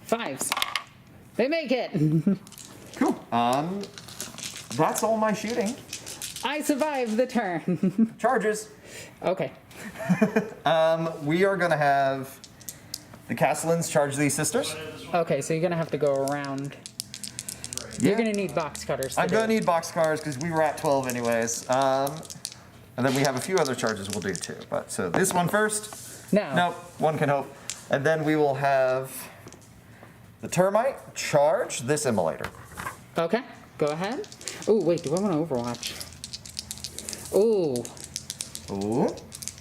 5s. They make it. Cool. That's all my shooting. I survived the turn. Charges. Okay. We are going to have the Castellans charge these sisters. Okay, so you're going to have to go around. You're going to need box cutters. I'm going to need box cars because we were at 12 anyways. And then we have a few other charges we'll do too. But so this one first. No. Nope, one can hope. And then we will have the termite charge this immolator. Okay, go ahead. Oh, wait, do I want to Overwatch? Oh, Ooh.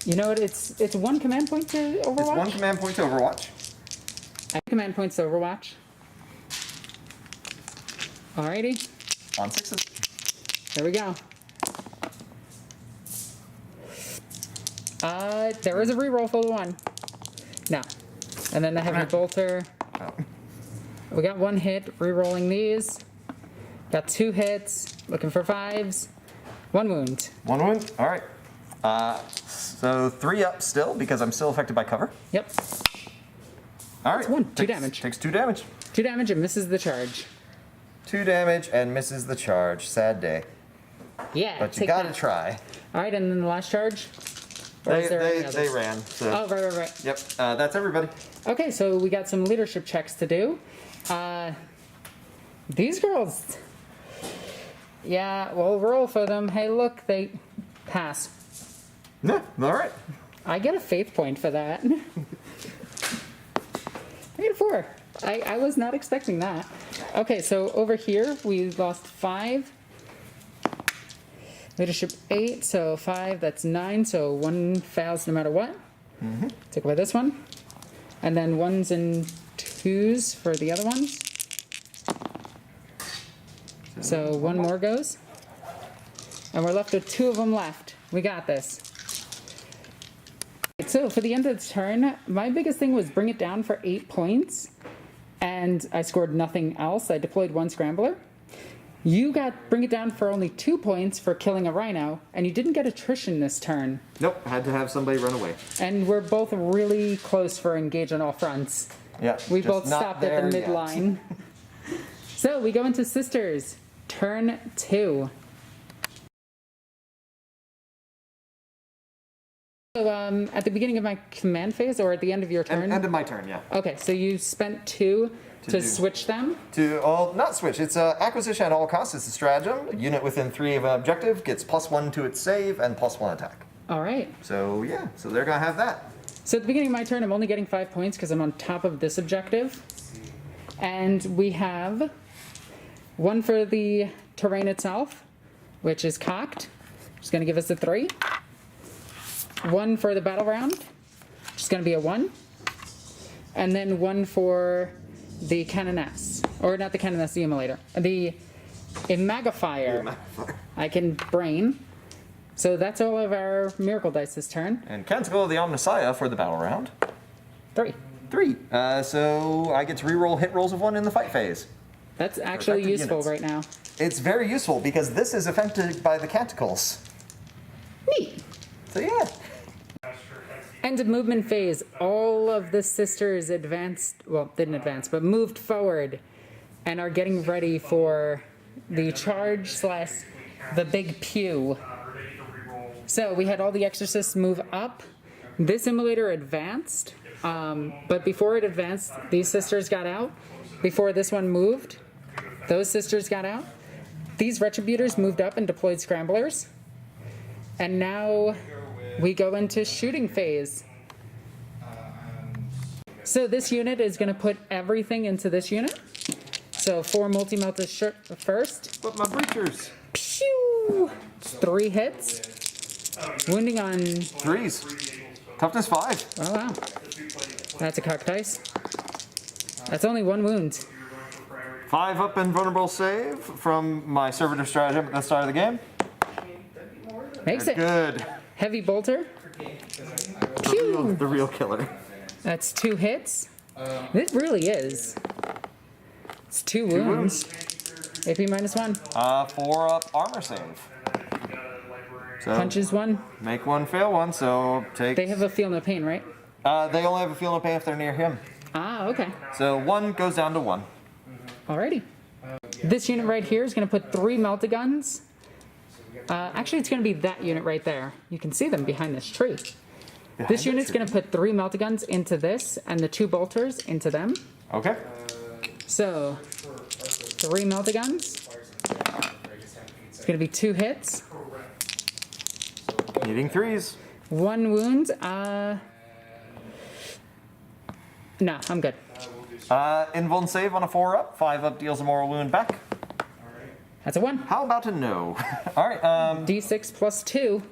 you know what? It's 1 command point to Overwatch? It's 1 command point to Overwatch. I have command points to Overwatch. Alrighty, On 6s. there we go. There is a reroll for the 1. No. And then the heavy bolter. Oh. We got 1 hit, rerolling these. Got 2 hits, looking for 5s. 1 wound. 1 wound. All right. So 3 up still because I'm still affected by cover. Yep. All right. One. 2 damage. Takes 2 damage. 2 damage and misses the charge. 2 damage and misses the charge. Sad day. Yeah. But you gotta try. All right, and then the last charge? Or is there any others? They ran. So. Oh, right. Yep, that's everybody. Okay, so we got some leadership checks to do. These girls, yeah, we'll roll for them. Hey, look, they pass. Yeah, all right. I get a faith point for that. I get a 4. I was not expecting that. Okay, so over here, we lost 5. Leadership 8, so 5, that's 9, so 1 fails no matter what. Take away this one. And then 1s and 2s for the other ones. So 1 more goes. And we're left with 2 of them left. We got this. So for the end of the turn, my biggest thing was bring it down for 8 points. And I scored nothing else. I deployed 1 scrambler. You got bring it down for only 2 points for killing a rhino, and you didn't get attrition this turn. Nope, had to have somebody run away. And we're both really close for engage on all fronts. Yeah, We both stopped at the midline. So we go into Sisters. Turn 2. So at the beginning of my command phase, or at the end of your turn? End of my turn, yeah. Okay, so you spent 2 to switch them? Not switch. It's acquisition at all costs. It's a stratagem. A unit within 3 of an objective gets +1 to its save and +1 attack. All right. So yeah, so they're gonna have that. So at the beginning of my turn, I'm only getting 5 points because I'm on top of this objective. And we have 1 for the terrain itself, which is cocked, which is going to give us a 3. 1 for the battle round, which is going to be a 1. And then 1 for the Cannoness. Or not the Cannoness, the Immolator. The Imagifier. I can brain. So that's all of our miracle dice this turn. And Canticle of the Omnissiah for the battle round. 3. 3. So I get to reroll hit rolls of 1 in the fight phase. That's actually useful units. right now. It's very useful because this is affected by the Canticles. Neat. So yeah. End of movement phase. All of the sisters advanced, well, didn't advance, but moved forward and are getting ready for the charge / the big pew. So we had all the exorcists move up. This immolator advanced, but before it advanced, these sisters got out. Before this one moved, those sisters got out. These retributors moved up and deployed scramblers. And now we go into shooting phase. So this unit is going to put everything into this unit. So 4 multi-meltas first. But my breachers. Pew! 3 hits. Wounding on 3s. Toughness 5. Oh wow. That's a cock dice. That's only 1 wound. 5 up and vulnerable save from my servitor stratagem at the start of the game. Makes it. Good. Heavy bolter. Pew! The real killer. That's 2 hits. It really is. It's 2 wounds. AP -1. 4 up armor save. So Punches 1. make 1, fail 1, so take... They have a feel no pain, right? They only have a feel no pain if they're near him. Ah, okay. So 1 goes down to 1. Alrighty. This unit right here is going to put 3 melta-guns. Actually, it's going to be that unit right there. You can see them behind this tree. This unit's going to put 3 melta-guns into this, and the 2 bolters into them. Okay. So, 3 melta-guns. It's going to be 2 hits. Needing 3s. 1 wound. No, I'm good. Invuln save on a 4 up. 5 up deals a moral wound back. That's a 1. How about a no? Alright, D6 plus 2.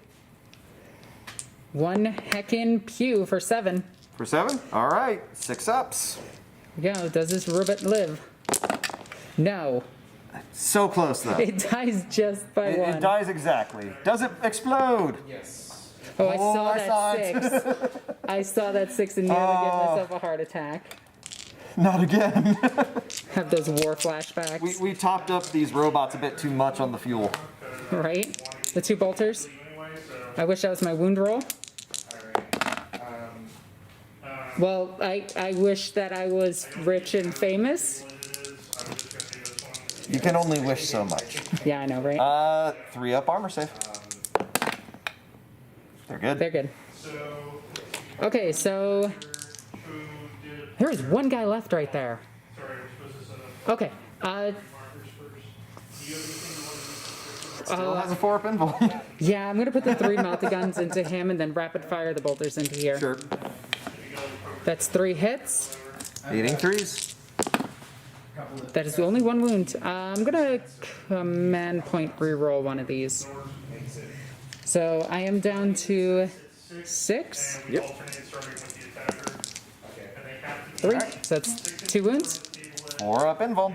1 heckin' pew for 7. for 7? Alright, 6 ups. Here we go. Does this ribbit live? No. So close though. It dies just by 1. It dies exactly. Does it explode? Yes. Oh, I saw saw that 6. I saw that 6 and nearly gave myself a heart attack. Not again. Have those war flashbacks. we topped up these robots a bit too much on the fuel. Right? The 2 bolters. I wish that was my wound roll. Well, I wish that I was rich and famous. You can only wish so much. Yeah, I know, right? 3 up armor save. They're good. They're good. Okay, so there's one guy left right there. Okay. Still has a 4-up invul. Yeah, I'm going to put the 3 multi-guns into him and then rapid fire the bolters into here. Sure. That's 3 hits. Eating 3s. That is only 1 wound. I'm going to command point reroll one of these. So I am down to 6. Yep. 3. So that's 2 wounds. 4-up invul.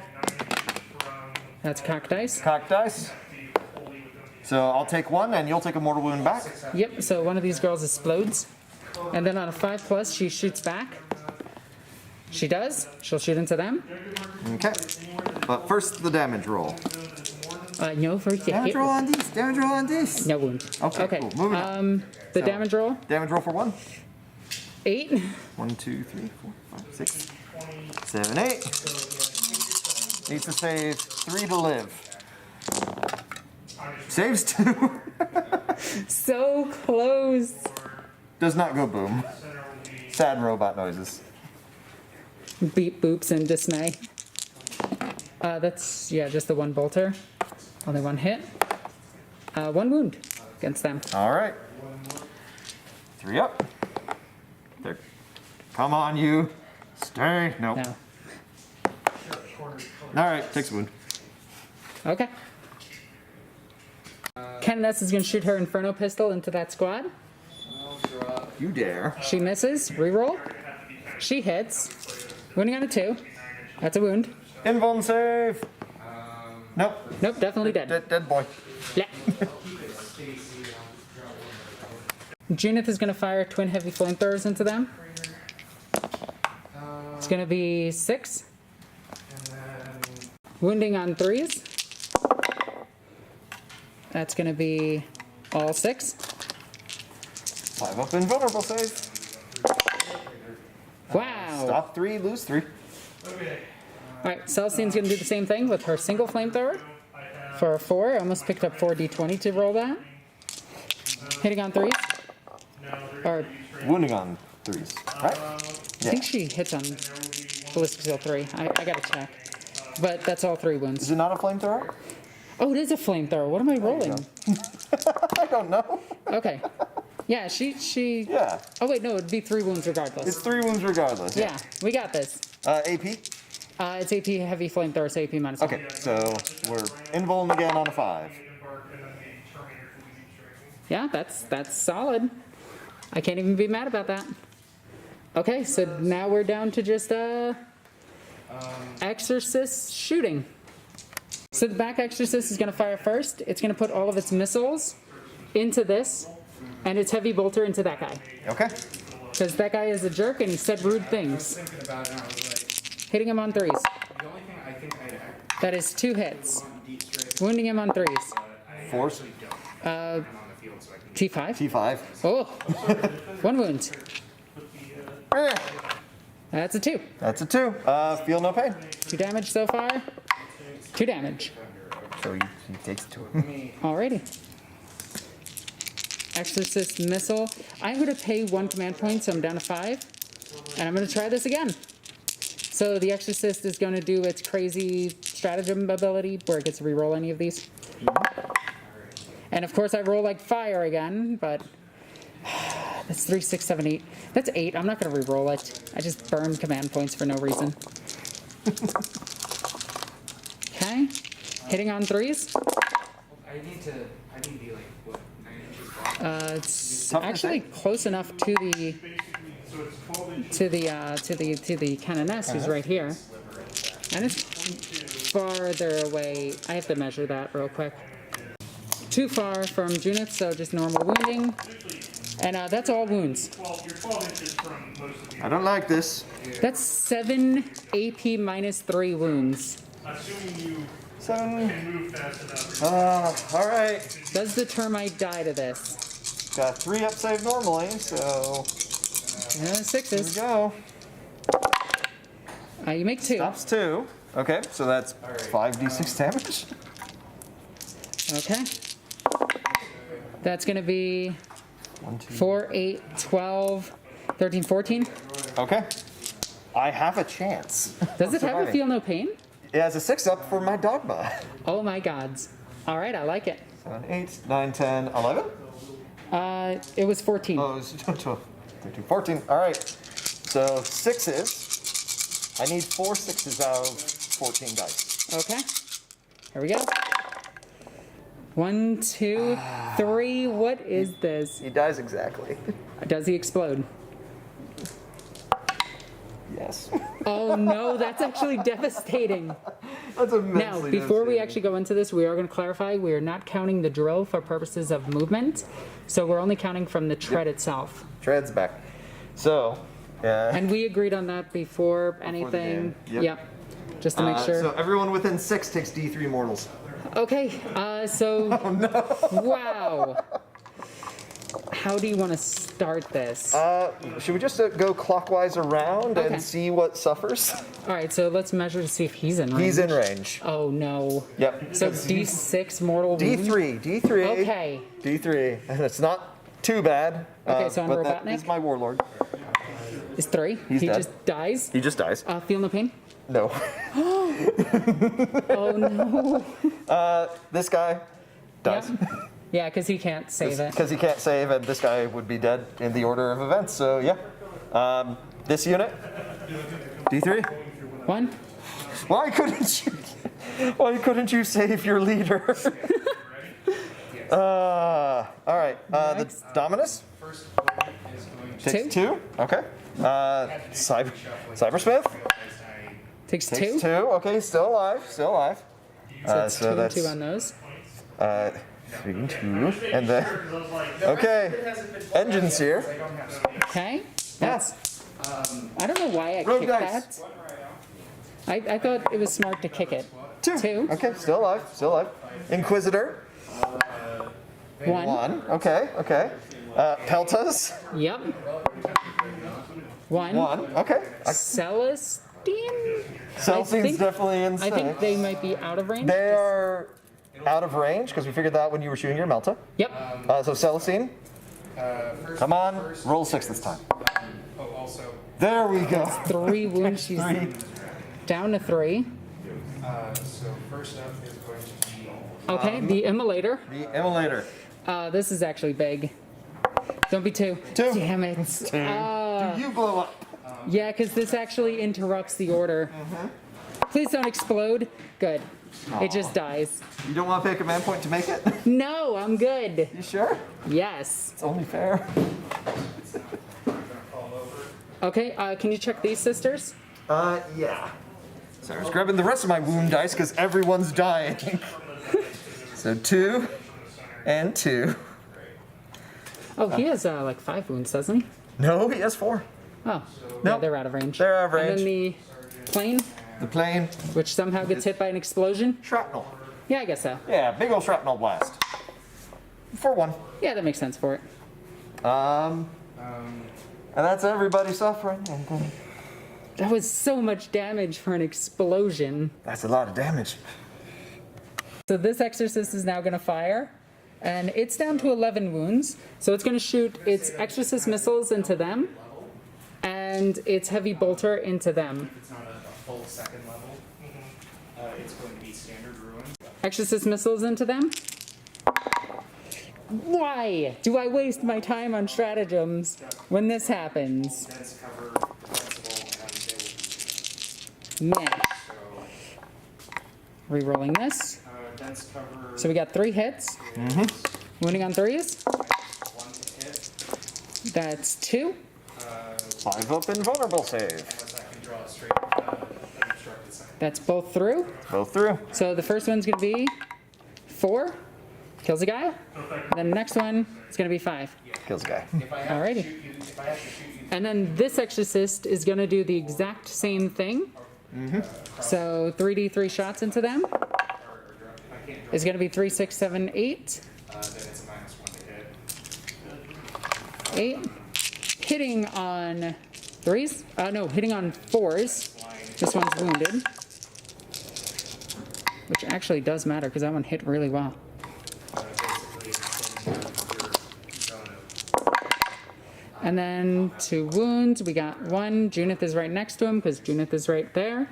That's cock dice. Cock dice. So I'll take 1 and you'll take a mortal wound back. Yep, so one of these girls explodes. And then on a 5+, she shoots back. She does. She'll shoot into them. Okay. But first, the damage roll. No, first you Damage hit. roll on these. Damage roll on these. No wound. Okay, cool. Moving on. The So, damage roll, Damage roll for 1. 8. 1, 2, 3, 4, 5, 6, 7, 8. Needs to save 3 to live. Saves 2. So close. Does not go boom. Sad robot noises. Beep boops in dismay. That's, yeah, just the 1 bolter. Only 1 hit. 1 wound against them. All right. 3 up. There. Come on, you. Stay. Nope. No. All right. Takes a wound. Okay. Canoness is going to shoot her Inferno pistol into that squad. You dare. She misses. Reroll. She hits. Wounding on a 2. That's a wound. Invuln save. Nope. Nope, definitely dead. Dead boy. Yeah. Junith is going to fire twin heavy flamethrowers into them. It's going to be 6. Wounding on 3s. That's going to be all 6. 5 up invulnerable save. Wow. Stop 3, lose 3. Alright, Celestine's going to do the same thing with her single flamethrower. For a 4, I almost picked up 4d20 to roll that. Hitting on 3s. Or, Wounding on 3s, right? I think she hits on Ballistic Steel 3. I gotta check. But that's all 3 wounds. Is it not a flamethrower? Oh, it is a flamethrower. What am I rolling? I don't know. Okay. Yeah, she... Yeah. Oh, wait, no, it'd be 3 wounds regardless. It's 3 wounds regardless. Yeah, we got this. AP? It's AP heavy flamethrower, so AP -1. Okay, so we're invuln again on a 5. Yeah, that's solid. I can't even be mad about that. Okay, so now we're down to just Exorcist shooting. So the back Exorcist is going to fire first. It's going to put all of its missiles into this, and its heavy bolter into that guy. Okay. Because that guy is a jerk and he said rude things. Hitting him on 3s. That is 2 hits. Wounding him on 3s. 4s. T5. T5. Oh, 1 wound. That's a 2. That's a 2. Feel no pain. 2 damage so far. 2 damage. So he takes 2. Alrighty. Exorcist missile. I'm going to pay 1 command point, so I'm down to 5. And I'm going to try this again. So the Exorcist is going to do its crazy stratagem ability where it gets to reroll any of these. And of course I roll like fire again, but that's 3, 6, 7, 8. That's 8. I'm not going to reroll it. I just burned command points for no reason. Okay. Hitting on 3s. I need to be like, what, 9 inches long? It's actually close enough to the Canoness who's right here. And it's farther away. I have to measure that real quick. Too far from Junith, so just normal wounding. And that's all wounds. I don't like this. That's 7 AP -3 wounds. 7. All right. Does the termite die to this? Got 3 up save normally, so Sixes. Here we go. You make 2. Stops 2. Okay, so that's 5d6 damage. Okay. That's going to be 1, 2. 4, 8, 12, 13, 14. Okay. I have a chance. Does it have a surviving. feel no pain? It has a 6 up for my dogma. Oh my gods. All right, I like it. 7, 8, 9, 10, 11? It was 14. Oh, it was 12, 13, 14. All right. So 6s. I need 4 6s out of 14 dice. Okay. Here we go. 1, 2, 3. What is this? He dies exactly. Does he explode? Yes. Oh no, that's actually devastating. That's Now, immensely before we devastating. actually go into this, we are going to clarify we are not counting the drill for purposes of movement. So we're only counting from the tread itself. Tread's back. So, And we agreed on that before anything. game. Yep. Just to make sure. So everyone within 6 takes D3 mortals. Okay, so. Oh no. Wow. How do you want to start this? Should we just go clockwise around Okay. and see what suffers? All right, so let's measure to see if he's in range. He's in range. Oh no. Yep. So D6 mortal wound? D3. Okay. D3. And it's not too bad. Okay, so on but that Robotnik? is my warlord. Is 3. He's he dead. just dies. He just dies. Feel no pain? No. Oh no. This guy dies. Yeah. Yeah, because he can't save it. Because he can't save, and this guy would be dead in the order of events. So yeah. This unit. D3. 1. Why couldn't you save your leader? All right. The Next. Dominus First one is going to takes 2. Okay. Cybersmith Takes takes 2. 2. Okay, still alive. So it's 2 and that's 2 on those. 3 and 2, and then okay, engines here. Okay. Yes. I don't know why I Rogue kicked dice. that. I thought it was smart to kick it. 2. Okay, still alive. Inquisitor. 1. 1. Okay. Peltas. Yep. 1. 1. Okay. Celestine? Celestine's definitely in I think six. they might be out of range. They are out of range because we figured that out when you were shooting your Melta. Yep. So Celestine, first, come on, first, roll 6 this time. also, There we go. 3 wounds. She's down to 3. so first up is going to be Okay, the immolator. The Immolator. This is actually big. Don't be 2. 2. Damn it. Do you blow up? Yeah, because this actually interrupts the order. Please don't explode. Good. It just dies. You don't want to pay a command point to make it? No, I'm good. You sure? Yes. It's only fair. Okay, can you check these sisters? Yeah. So I was grabbing the rest of my wound dice because everyone's dying. So 2 and 2. Oh, he has like 5 wounds, doesn't he? No, he has 4. Oh, yeah, Nope. they're out of range. They're out of And then range. the plane, The plane. which somehow gets hit by an explosion. Shrapnel. Yeah, I guess so. Yeah, big old shrapnel blast. For 1. Yeah, that makes sense for it. And that's everybody suffering. That was so much damage for an explosion. That's a lot of damage. So this Exorcist is now going to fire, and it's down to 11 wounds. So it's going to shoot its Exorcist missiles into them, and its heavy bolter into them. it's not a full second level. It's going to be standard ruin. Exorcist missiles into them. Why do I waste my time on stratagems when this happens? Dense cover, defensible, and they Meh. Rerolling this. dense cover. So we got 3 hits. Wounding on 3s. 1 to hit. That's 2. 5 up and vulnerable save. Unless I can draw a straight unobstructed second. That's both through. Both through. So the first one's going to be 4. Kills a guy. And then the next one is going to be 5. Kills a guy. If I have Alrighty. to shoot you, if I have to shoot you, And then this Exorcist is going to do the exact same thing. So 3d3 shots into them. if I can't draw, Is going to be 3, 6, 7, 8. then it's a -1 to hit. 8. hitting on 3s. No, hitting on 4s. This one's wounded. Which actually does matter because that one hit really well. And then 2 wounds. We got 1. Junith is right next to him because Junith is right there.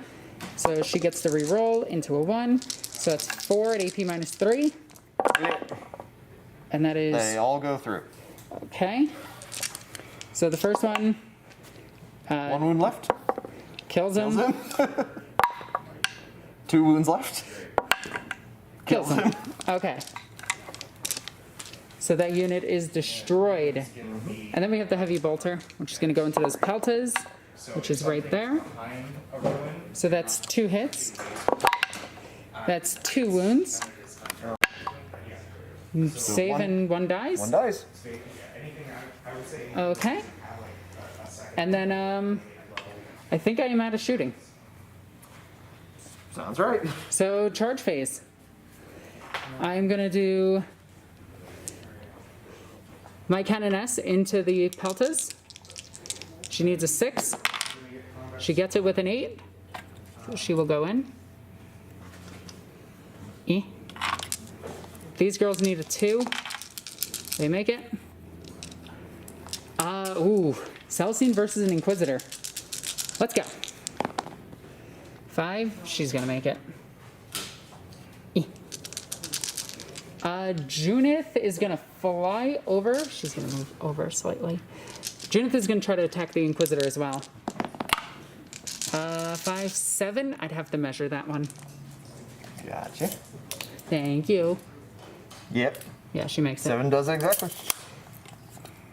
So she gets to re-roll into a 1. So that's 4 at AP minus 3. And that is... They all go through. Okay. So the first one... 1 wound left. Kills him. Kills him. 2 wounds left. Kills him. Okay. So that unit is destroyed. And then we have the heavy bolter, which is going to go into those peltas, which is right there. So that's 2 hits. That's 2 wounds. Save and 1 dies. 1 dies. Okay. And then I think I am out of shooting. Sounds right. So charge phase. I'm going to do my Canoness into the peltas. She needs a 6. She gets it with an 8. So she will go in. These girls need a 2. They make it. Ooh. Celestine versus an Inquisitor. Let's go. 5. She's going to make it. Junith is going to fly over. She's going to move over slightly. Junith is going to try to attack the Inquisitor as well. 5, 7. I'd have to measure that one. Gotcha. Thank you. Yep. Yeah, she makes it. 7 does exactly.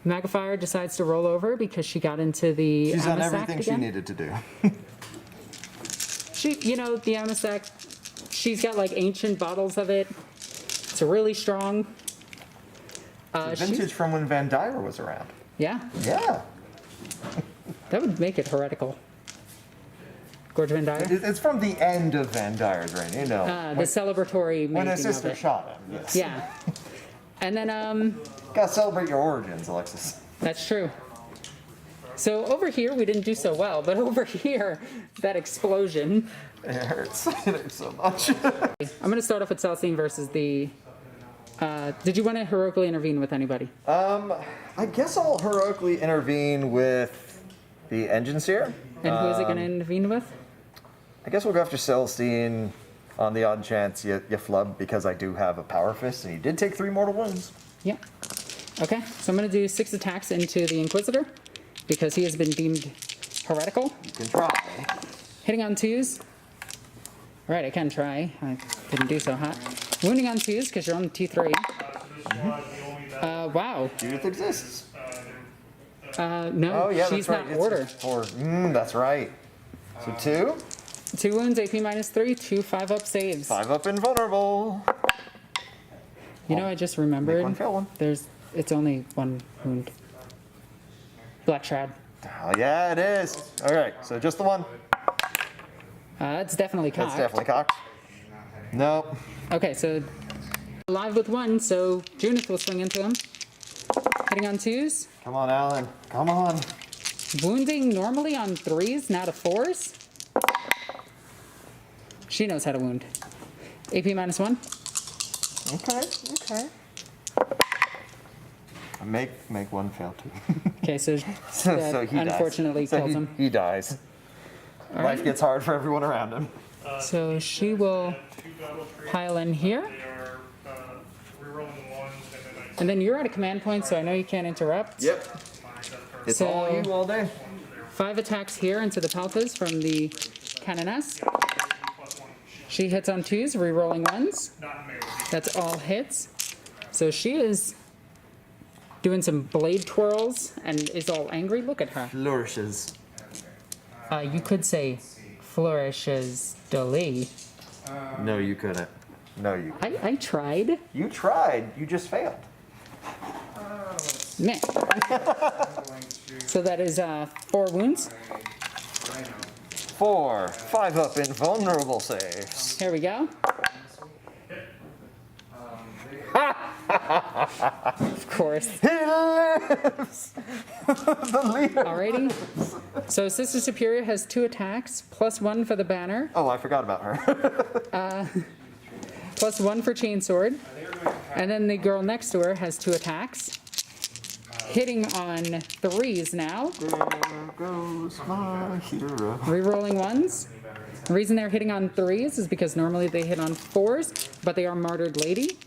Magnifier decides to roll over because she got into the She's done Amasac everything she again. needed to do. She, you know, the Amasac, she's got like ancient bottles of it. It's really strong. Vintage from when Van Dyer was around. Yeah, Yeah. that would make it heretical. Gorge Van Dyer? It's from the end of Van Dyer's reign, you know. The celebratory making when his of sister it. shot him, yes. Yeah. And then, Gotta celebrate your origins, Alexis. that's true. So over here, we didn't do so well, but over here, that explosion. It hurts. It hurts so much. I'm going to start off with Celestine versus the... did you want to heroically intervene with anybody? I guess I'll heroically intervene with the Engine Seer. And who is it going to intervene with? I guess we'll go after Celestine on the odd chance you flub, because I do have a Power Fist, and he did take 3 mortal wounds. Yeah. Okay, so I'm going to do 6 attacks into the Inquisitor, because he has been deemed heretical. You can try. Hitting on 2s. All right, I can try. I didn't do so hot. Wounding on 2s, because you're on T3. Wow. Judith exists. No, Oh, yeah, she's that's right. not order. It's 4. That's right. So 2. 2 wounds, AP minus 3, 2 5-up saves. 5 up invulnerable. You know, I just Make remembered. one, fail one. It's only 1 wound. Black Shroud. Oh, yeah, it is. All right, so just the 1. It's definitely cocked. That's definitely cocked. Nope. Okay, so alive with 1, so Junith will swing into him. Hitting on 2s. Come on, Alan. Come on. Wounding normally on 3s, not a 4s. She knows how to wound. AP minus 1. Okay. Make 1 fail too. Okay, so So that he dies. unfortunately So kills him. He dies. All Life right. gets hard for everyone around him. So she will pile in here. And then you're at a command point, so I know you can't interrupt. Yep. It's So- all you all day. 5 attacks here into the peltas from the Canoness. She hits on 2s, re-rolling 1s. That's all hits. So she is doing some blade twirls and is all angry. Look at her. Flourishes. You could say flourishes Dolly. No, you couldn't. No, you. I tried. You tried. You just failed. Meh. So that is 4 wounds. 4. 5 up invulnerable saves. Here we go. Of course. He lives! The leader. Alrighty. So Sister Superior has 2 attacks, +1 for the banner, Oh, I forgot about her. +1 for Chainsword. And then the girl next to her has 2 attacks, hitting on 3s now. There goes my hero. Rerolling 1s. The reason they're hitting on 3s is because normally they hit on 4s, but they are Martyred Lady.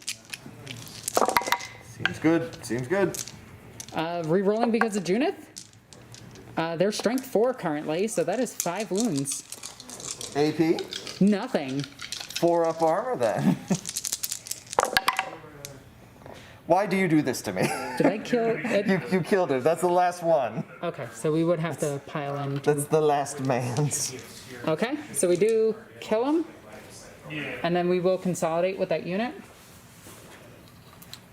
Seems good. Seems good. Rerolling because of Junith. They're strength 4 currently, so that is 5 wounds. AP. Nothing. 4 up armor then. Why do you do this to me? Did I kill it? You killed her. That's the last one. Okay, so we would have to pile in. That's the last man's. Okay, so we do kill him, and then we will consolidate with that unit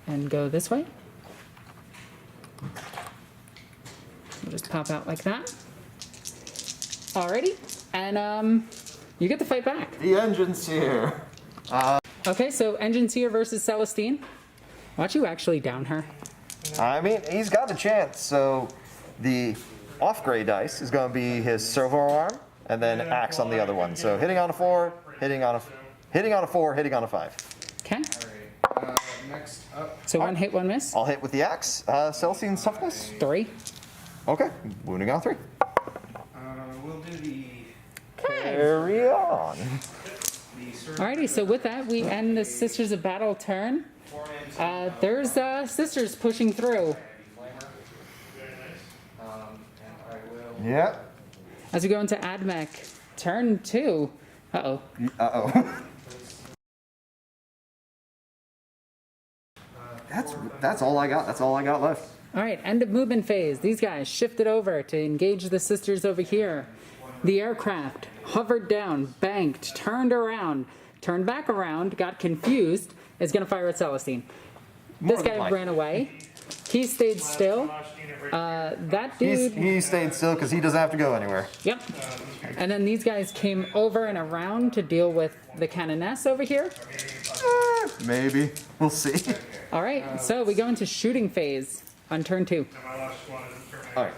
and go this way. We'll just pop out like that. Alrighty, and you get the fight back. The engine's here. Okay, so Engineer versus Celestine. Why don't you actually down her? I mean, he's got a chance. So the off-gray dice is going to be his servo arm, and then axe on the other one. So hitting on a 4, hitting on a 4, hitting on a 5. Okay, Next up, so 1 hit, 1 miss. I'll hit with the axe. Celestine's toughness. 3. Okay, wounding on 3. we'll do the Carry on. Alrighty, so with that, we end the Sisters of Battle turn. There's Sisters pushing through. Yeah. As we go into Admech, turn 2. Uh-oh. Uh-oh. That's all I got. That's all I got left. Alright, end of movement phase. These guys shifted over to engage the Sisters over here. The aircraft hovered down, banked, turned around, turned back around, got confused, is going to fire at Celestine. This guy ran away. He stayed still. That dude... He stayed still because he doesn't have to go anywhere. Yep. And then these guys came over and around to deal with the Canoness over here. Maybe. We'll see. Alright, so we go into shooting phase on turn 2. Alright.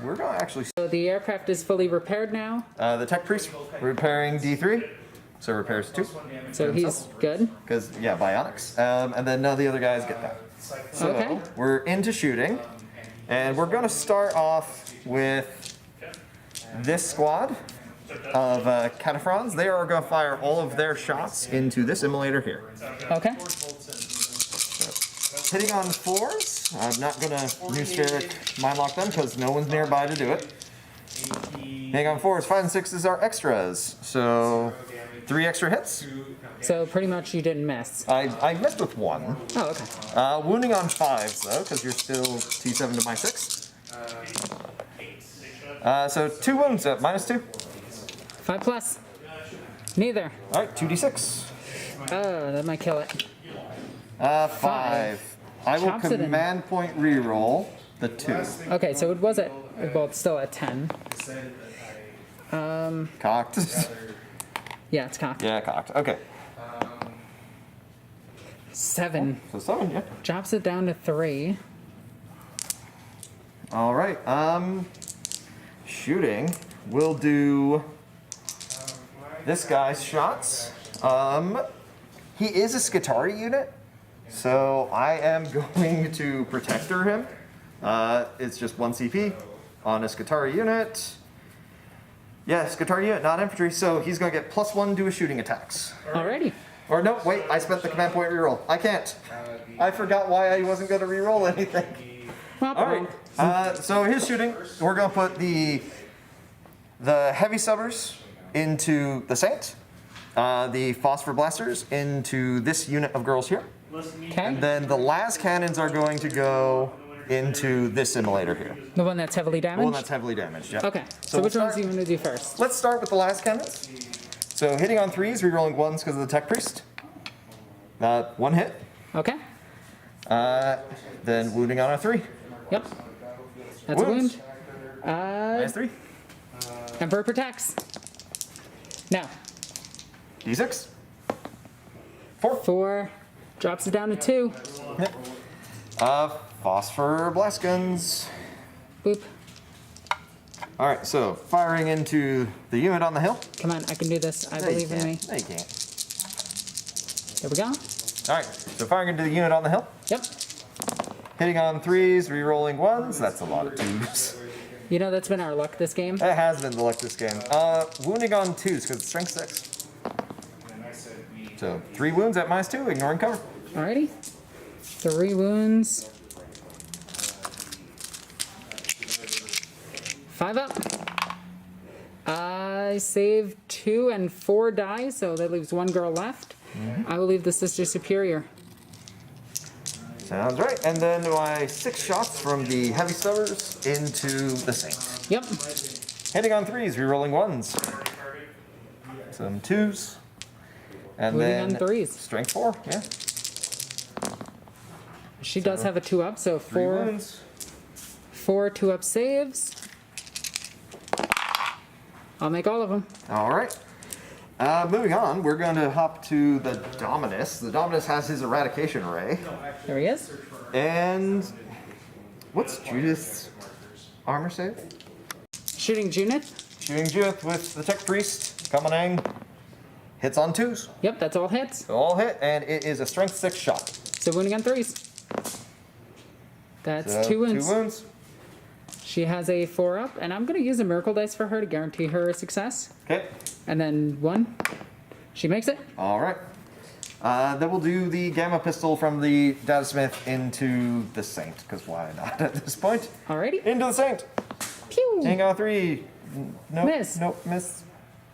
We're going to actually... So the aircraft is fully repaired now. the tech priest repairing D3. So repairs 2. So he's good. Because, yeah, bionics. And then none of the other guys get that. So Okay. we're into shooting. And we're going to start off with this squad of cataphrons. They are going to fire all of their shots into this immolator here. Okay. Hitting on 4s. I'm not going to new spirit mind lock them because no one's nearby to do it. Hitting on 4s. 5 and 6s are extras. So 3 extra hits. So pretty much you didn't miss. I missed with 1. Oh, okay. Wounding on 5s though, because you're still T7 to my 6. So 2 wounds at -2. 5 plus. Neither. Alright, 2d6. Oh, that might kill it. 5. I will Chops it in. command point reroll the 2. Okay, so it was at, well, it's still at 10. Cocked. Yeah, it's cocked. Yeah, cocked. Okay. 7. So 7, yeah. Drops it down to 3. Alright, shooting. We'll do this guy's shots. He is a Skitarii unit, so I am going to protector him. It's just 1 CP on a Skitarii unit. Yeah, Skitarii unit, not infantry, so he's going to get +1 to his shooting attacks. Alrighty. Or no, wait, I spent the command point reroll. I can't. I forgot why I wasn't going to reroll anything. Alright, so his shooting, we're going to put the heavy subbers into the Saint, the phosphor blasters into this unit of girls here, Okay. and then the las cannons are going to go into this immolator here. The one that's heavily The damaged? one that's heavily damaged, yeah. Okay, so we'll which ones start- do you want to do first? Let's start with the las cannons. So hitting on 3s, rerolling 1s because of the tech priest. 1 hit. Okay. Then wounding on a 3. Yep. That's a Wounds. wound. -3. Emperor protects. Now, D6. 4. 4. Drops it down to 2. Phosphor blast guns. Boop. All right, so firing into the unit on the hill. Come on, I can do this. I No, you believe in me. can't. No, you can't. Here we go. All right, so firing into the unit on the hill. Yep. Hitting on 3s, re-rolling 1s. That's a lot of 2s. You know, that's been our luck this game. It has been the luck this game. Wounding on 2s because it's strength 6. So 3 wounds at -2, ignoring cover. Alrighty. 3 wounds. 5 up. I saved 2 and 4 die, so that leaves 1 girl left. I will leave the Sister Superior. Sounds right. And then my 6 shots from the heavy stubbers into the Saint. Yep. Hitting on 3s, re-rolling 1s. Some 2s. And Moving then on 3s. strength 4, yeah. She does have a 2 up, so 3 4 wounds. 4 2-up saves. I'll make all of them. All right. Moving on, we're going to hop to the Dominus. The Dominus has his Eradication Ray. There he is. And what's Judith's armor save? Shooting Junith. Shooting Judith with the Tech Priest coming in. Hits on 2s. Yep, that's all hits. All hit, and it is a strength 6 shot. So wounding on 3s. That's So 2 wounds. 2 wounds. She has a 4 up, and I'm going to use a miracle dice for her to guarantee her a success. Okay. And then 1. She makes it. All right. Then we'll do the Gamma Pistol from the Data Smith into the Saint, because why not at this point? Alrighty. Into the Saint. Pew! Hang on 3. Nope. Miss. Nope. Miss.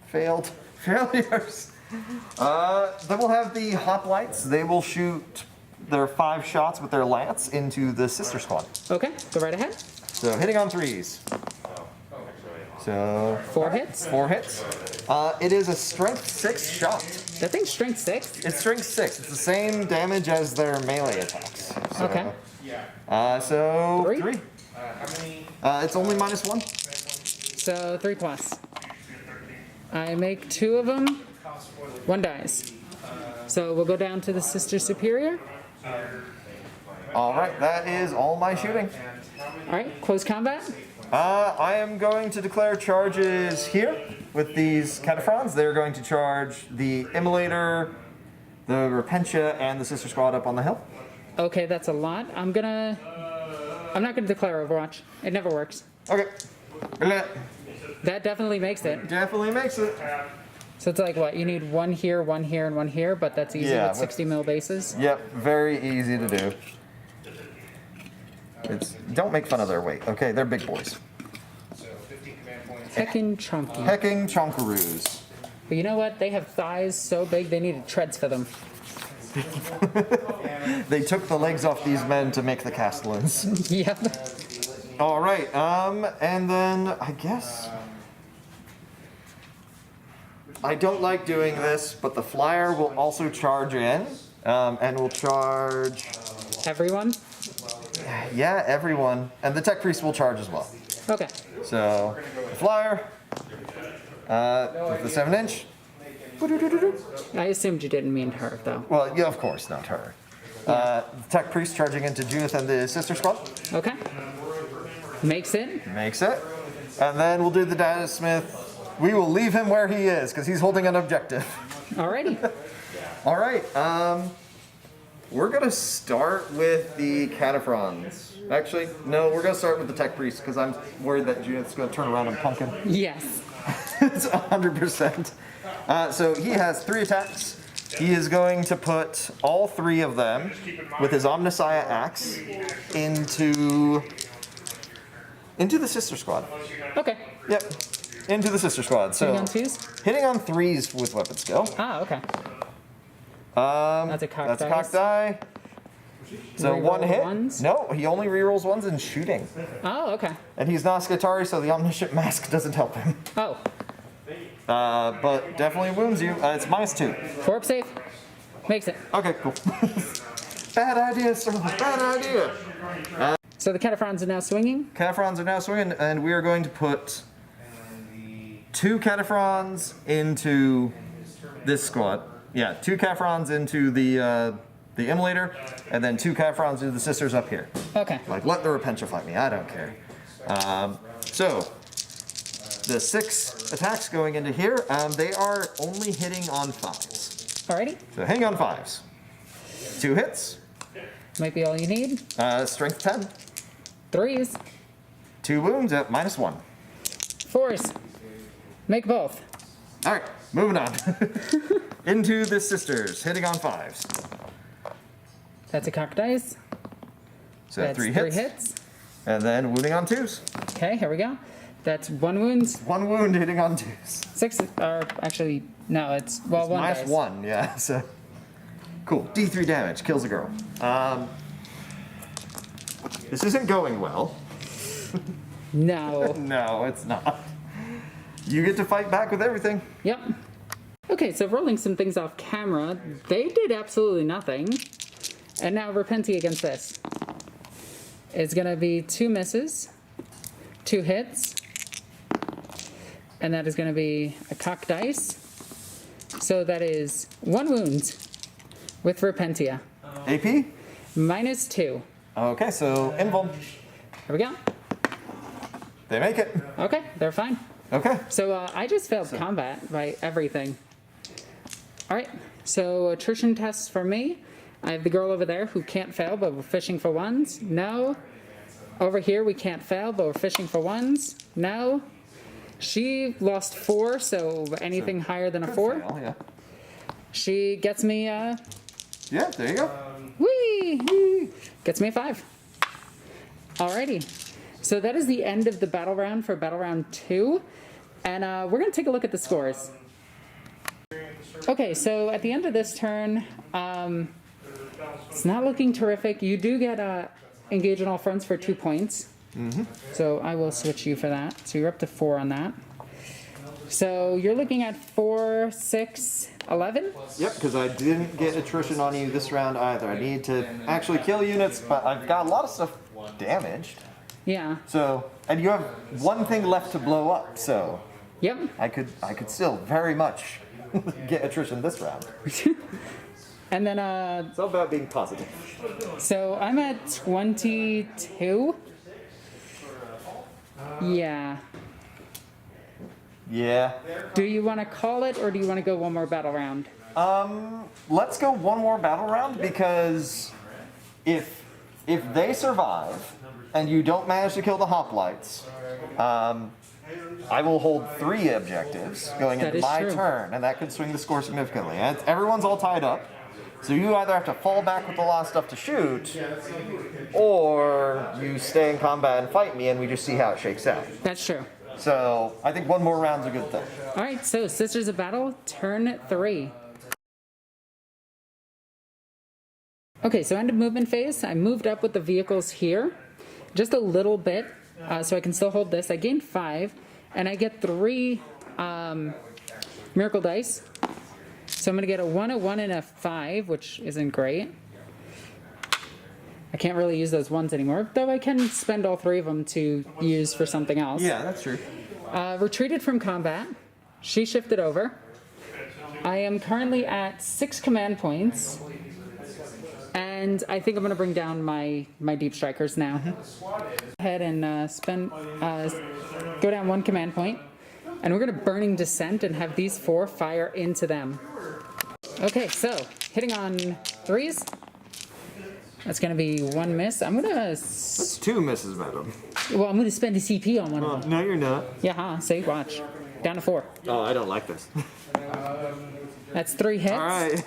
Failed. Failures. Then we'll have the Hoplites. They will shoot their 5 shots with their lance into the Sister Squad. Okay, go right ahead. So hitting on 3s. So 4 hits. 4 hits. It is a strength 6 shot. That thing's strength 6. It's strength 6. It's the same damage as their melee attacks. So, Okay. So 3? 3. It's only -1. So 3 plus. I make 2 of them. 1 dies. So we'll go down to the Sister Superior. All right, that is all my shooting. Alright, close combat. I am going to declare charges here with these Cataphrons. They're going to charge the Immolator, the Repentia, and the Sister Squad up on the hill. Okay, that's a lot. I'm not gonna declare Overwatch. It never works. Okay. That definitely makes it. Definitely makes it. So it's like what? You need 1 here, 1 here, and 1 here, but that's easy Yeah, with 60 mil bases. Yep, very easy to do. Don't make fun of their weight, okay? They're big boys. Heckin' chunky. Hecking chonkaroos. But you know what? They have thighs so big they needed treads for them. They took the legs off these men to make the Castellans. Yep. All right, and then I guess I don't like doing this, but the flyer will also charge in, and will charge. Everyone? Yeah, everyone, and the Tech Priest will charge as well. Okay. So the flyer with the 7-inch. I assumed you didn't mean her, though. Well, yeah, of course, not her. The Tech Priest charging into Judith and the Sister Squad. Okay. Makes it. Makes it. And then we'll do the Data Smith. We will leave him where he is because he's holding an objective. Alrighty. All right. We're going to start with the Cataphrons. Actually, no, we're going to start with the Tech Priest because I'm worried that Judith's going to turn around and punk him. Yes. It's 100%. So he has 3 attacks. He is going to put all 3 of them with his Omnissiah Axe into the Sister Squad. Okay. Yep, into the Sister Squad. So Hitting on 2s? hitting on 3s with weapon skill. Ah, okay. That's a cock That's a dice. cock die. So Reroll 1 hit. ones? No, he only rerolls 1s in shooting, Oh, okay. and he's not Skitari, so the Omniscient Mask doesn't help him. Oh. But definitely wounds you. It's -2. 4 up save. Makes it. Okay, cool. Bad idea, Sterling. Bad idea. So the Cataphrons are now swinging. Cataphrons are now swinging, and we are going to put 2 Cataphrons into this squad. Yeah, 2 Cataphrons into the the Immolator, and then 2 Kyphrons do the Sisters up here. Okay. Like, let the Repentia fight me, I don't care. So, the 6 attacks going into here, they are only hitting on 5s. Alrighty. So hang on 5s. 2 hits. Might be all you need. Strength 10. 3s. 2 wounds at -1. 4s. Make both. Alright, moving on. Into the Sisters, hitting on 5s. That's a cock dice. So That's 3 3 hits. hits. And then wounding on 2s. Okay, here we go. That's 1 wound. 1 wound hitting on 2s. 6, or actually, no, it's, well, 1 dice. -1, yeah, so. Cool, D3 damage, kills a girl. This isn't going well. No. No, it's not. You get to fight back with everything. Yep. Okay, so rolling some things off camera, they did absolutely nothing. And now Repentia against this. It's gonna be 2 misses, 2 hits, and that is gonna be a cock dice. So that is 1 wound with Repentia. AP? -2. Okay, so invuln. Here we go. They make it. Okay, they're fine. Okay. So I just failed combat by everything. All right, so attrition tests for me. I have the girl over there who can't fail, but we're fishing for 1s. No. Over here, we can't fail, but we're fishing for 1s. No. She lost 4, so anything higher than a 4. Fail, yeah. She gets me, Yeah, there you go. whee! Gets me a 5. Alrighty. So that is the end of the battle round for battle round 2. And we're going to take a look at the scores. Okay, so at the end of this turn, it's not looking terrific. You do get engage on all fronts for 2 points. So I will switch you for that. So you're up to 4 on that. So you're looking at 4, 6, 11? Yep, because I didn't get attrition on you this round either. I need to actually kill units, but I've got a lot of stuff damaged. Yeah. So, and you have 1 thing left to blow up, so Yep. I could still very much get attrition this round. And then, It's all about being positive. so I'm at 22. Yeah. Yeah. Do you want to call it, or do you want to go one more battle round? Let's go 1 more battle round, because if they survive and you don't manage to kill the hoplites, I will hold 3 objectives going That into is my true. turn, and that could swing the score significantly. And everyone's all tied up, so you either have to fall back with the last stuff to shoot, or you stay in combat and fight me, and we just see how it shakes out. That's true. So I think 1 more round's a good thing. All right, so Sisters of Battle, turn 3. Okay, so end of movement phase. I moved up with the vehicles here, just a little bit, so I can still hold this. I gained 5, and I get 3 miracle dice. So I'm going to get a 1, a 1, and a 5, which isn't great. I can't really use those 1s anymore, though I can spend all 3 of them to use for something else. Yeah, that's true. Retreated from combat. She shifted over. I am currently at 6 command points. And I think I'm going to bring down my deep strikers now. Go ahead and go down 1 command point. And we're going to Burning Descent and have these 4 fire into them. Okay, so hitting on 3s. That's going to be 1 miss. I'm going to... That's 2 misses, madam. Well, I'm going to spend a CP on one of them. No, you're not. Yeah, huh? See, watch. Down to 4. Oh, I don't like this. That's 3 hits. All right.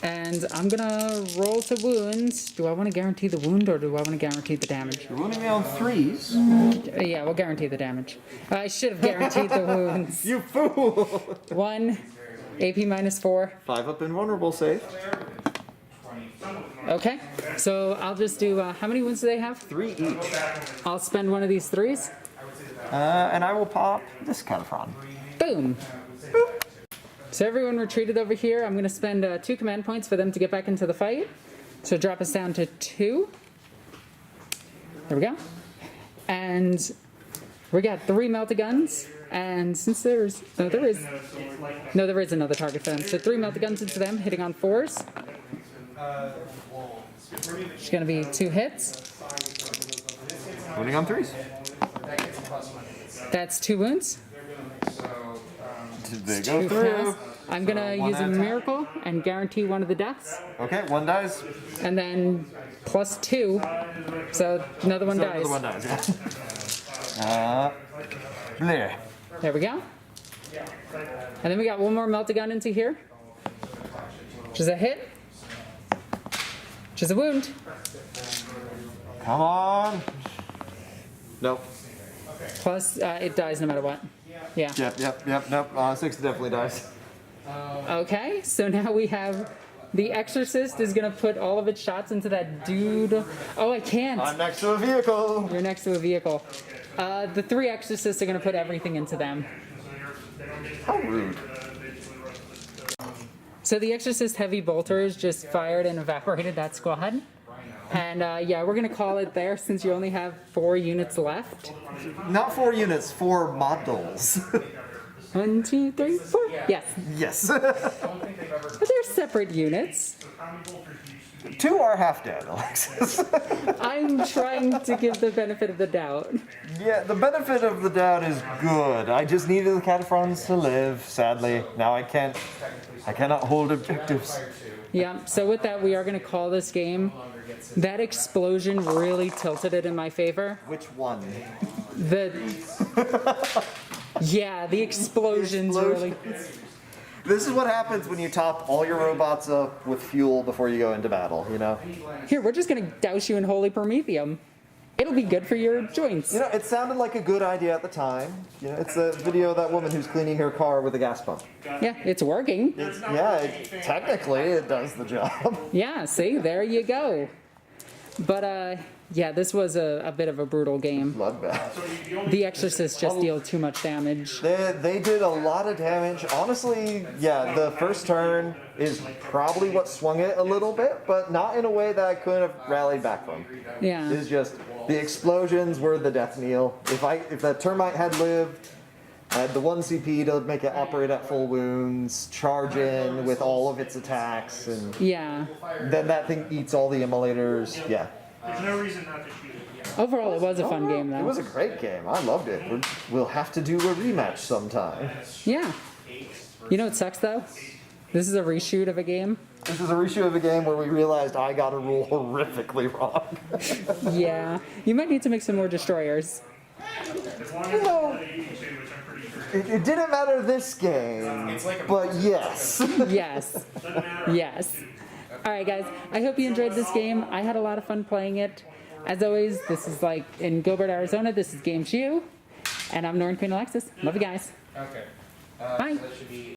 And I'm going to roll to wounds. Do I want to guarantee the wound, or do I want to guarantee the damage? You're wounding me on 3s. Yeah, we'll guarantee the damage. I should have guaranteed the wounds. You fool! 1, AP -4. 5 up invulnerable save. Okay, so I'll just do, how many wounds do they have? 3 each. I'll spend one of these 3s. And I will pop this Catapron. Boom. So everyone retreated over here. I'm going to spend 2 command points for them to get back into the fight. So drop us down to 2. There we go. And we got 3 melta guns. And since there is another target for them. So 3 melta guns into them, hitting on 4s. It's going to be 2 hits. Wounding on 3s. That's 2 wounds. They Too go through. fast. I'm going to use a miracle and guarantee one of the deaths. Okay, 1 dies. And then plus 2. So another one dies. Another 1 dies, yeah. There. There we go. And then we got one more Meltagun into here. Which is a hit. Which is a wound. Come on. Nope. Plus, it dies no matter what. Yeah. Yep, nope. 6 definitely dies. Okay, so now we have the Exorcist is going to put all of its shots into that dude. Oh, I can't. I'm next to a vehicle. You're next to a vehicle. The 3 Exorcists are going to put everything into them. How rude. So the Exorcist Heavy Bolters just fired and evaporated that squad. And yeah, we're going to call it there since you only have 4 units left. Not 4 units, 4 models. 1, 2, 3, 4. Yes. Yes. But they're separate units. 2 are half dead, Alexis. I'm trying to give the benefit of the doubt. Yeah, the benefit of the doubt is good. I just needed the Cataphrons to live, sadly. Now I cannot hold objectives. Yeah, so with that, we are going to call this game. That explosion really tilted it in my favor. Which one? Yeah, the explosions really. This is what happens when you top all your robots up with fuel before you go into battle, you know? Here, we're just going to douse you in holy promethium. It'll be good for your joints. You know, it sounded like a good idea at the time. You know, it's a video of that woman who's cleaning her car with a gas pump. Yeah, it's working. Technically it does the job. Yeah, see, there you go. But, yeah, this was a bit of a brutal game. Bloodbath. The Exorcist just deal too much damage. They did a lot of damage. Honestly, yeah, the first turn is probably what swung it a little bit, but not in a way that I couldn't have rallied back from. Yeah. It's just the explosions were the death knell. If that termite had lived, I had the 1 CP to make it operate at full wounds, charge in with all of its attacks, and Yeah. then that thing eats all the immolators. Yeah. There's no reason not to shoot it. Overall, it was a fun game, It though. was a great game. I loved it. We'll have to do a rematch sometime. Yeah. You know what sucks, though? This is a reshoot of a game. This is a reshoot of a game where we realized I got a rule horrifically wrong. Yeah. You might need to make some more destroyers. You know, it didn't matter this game, but yes. Yes. Yes. All right, guys. I hope you enjoyed this game. I had a lot of fun playing it. As always, this is like in Gilbert, Arizona. This is Games U. And I'm NornQueenAlexis. Love you guys. Okay. Bye. So that should be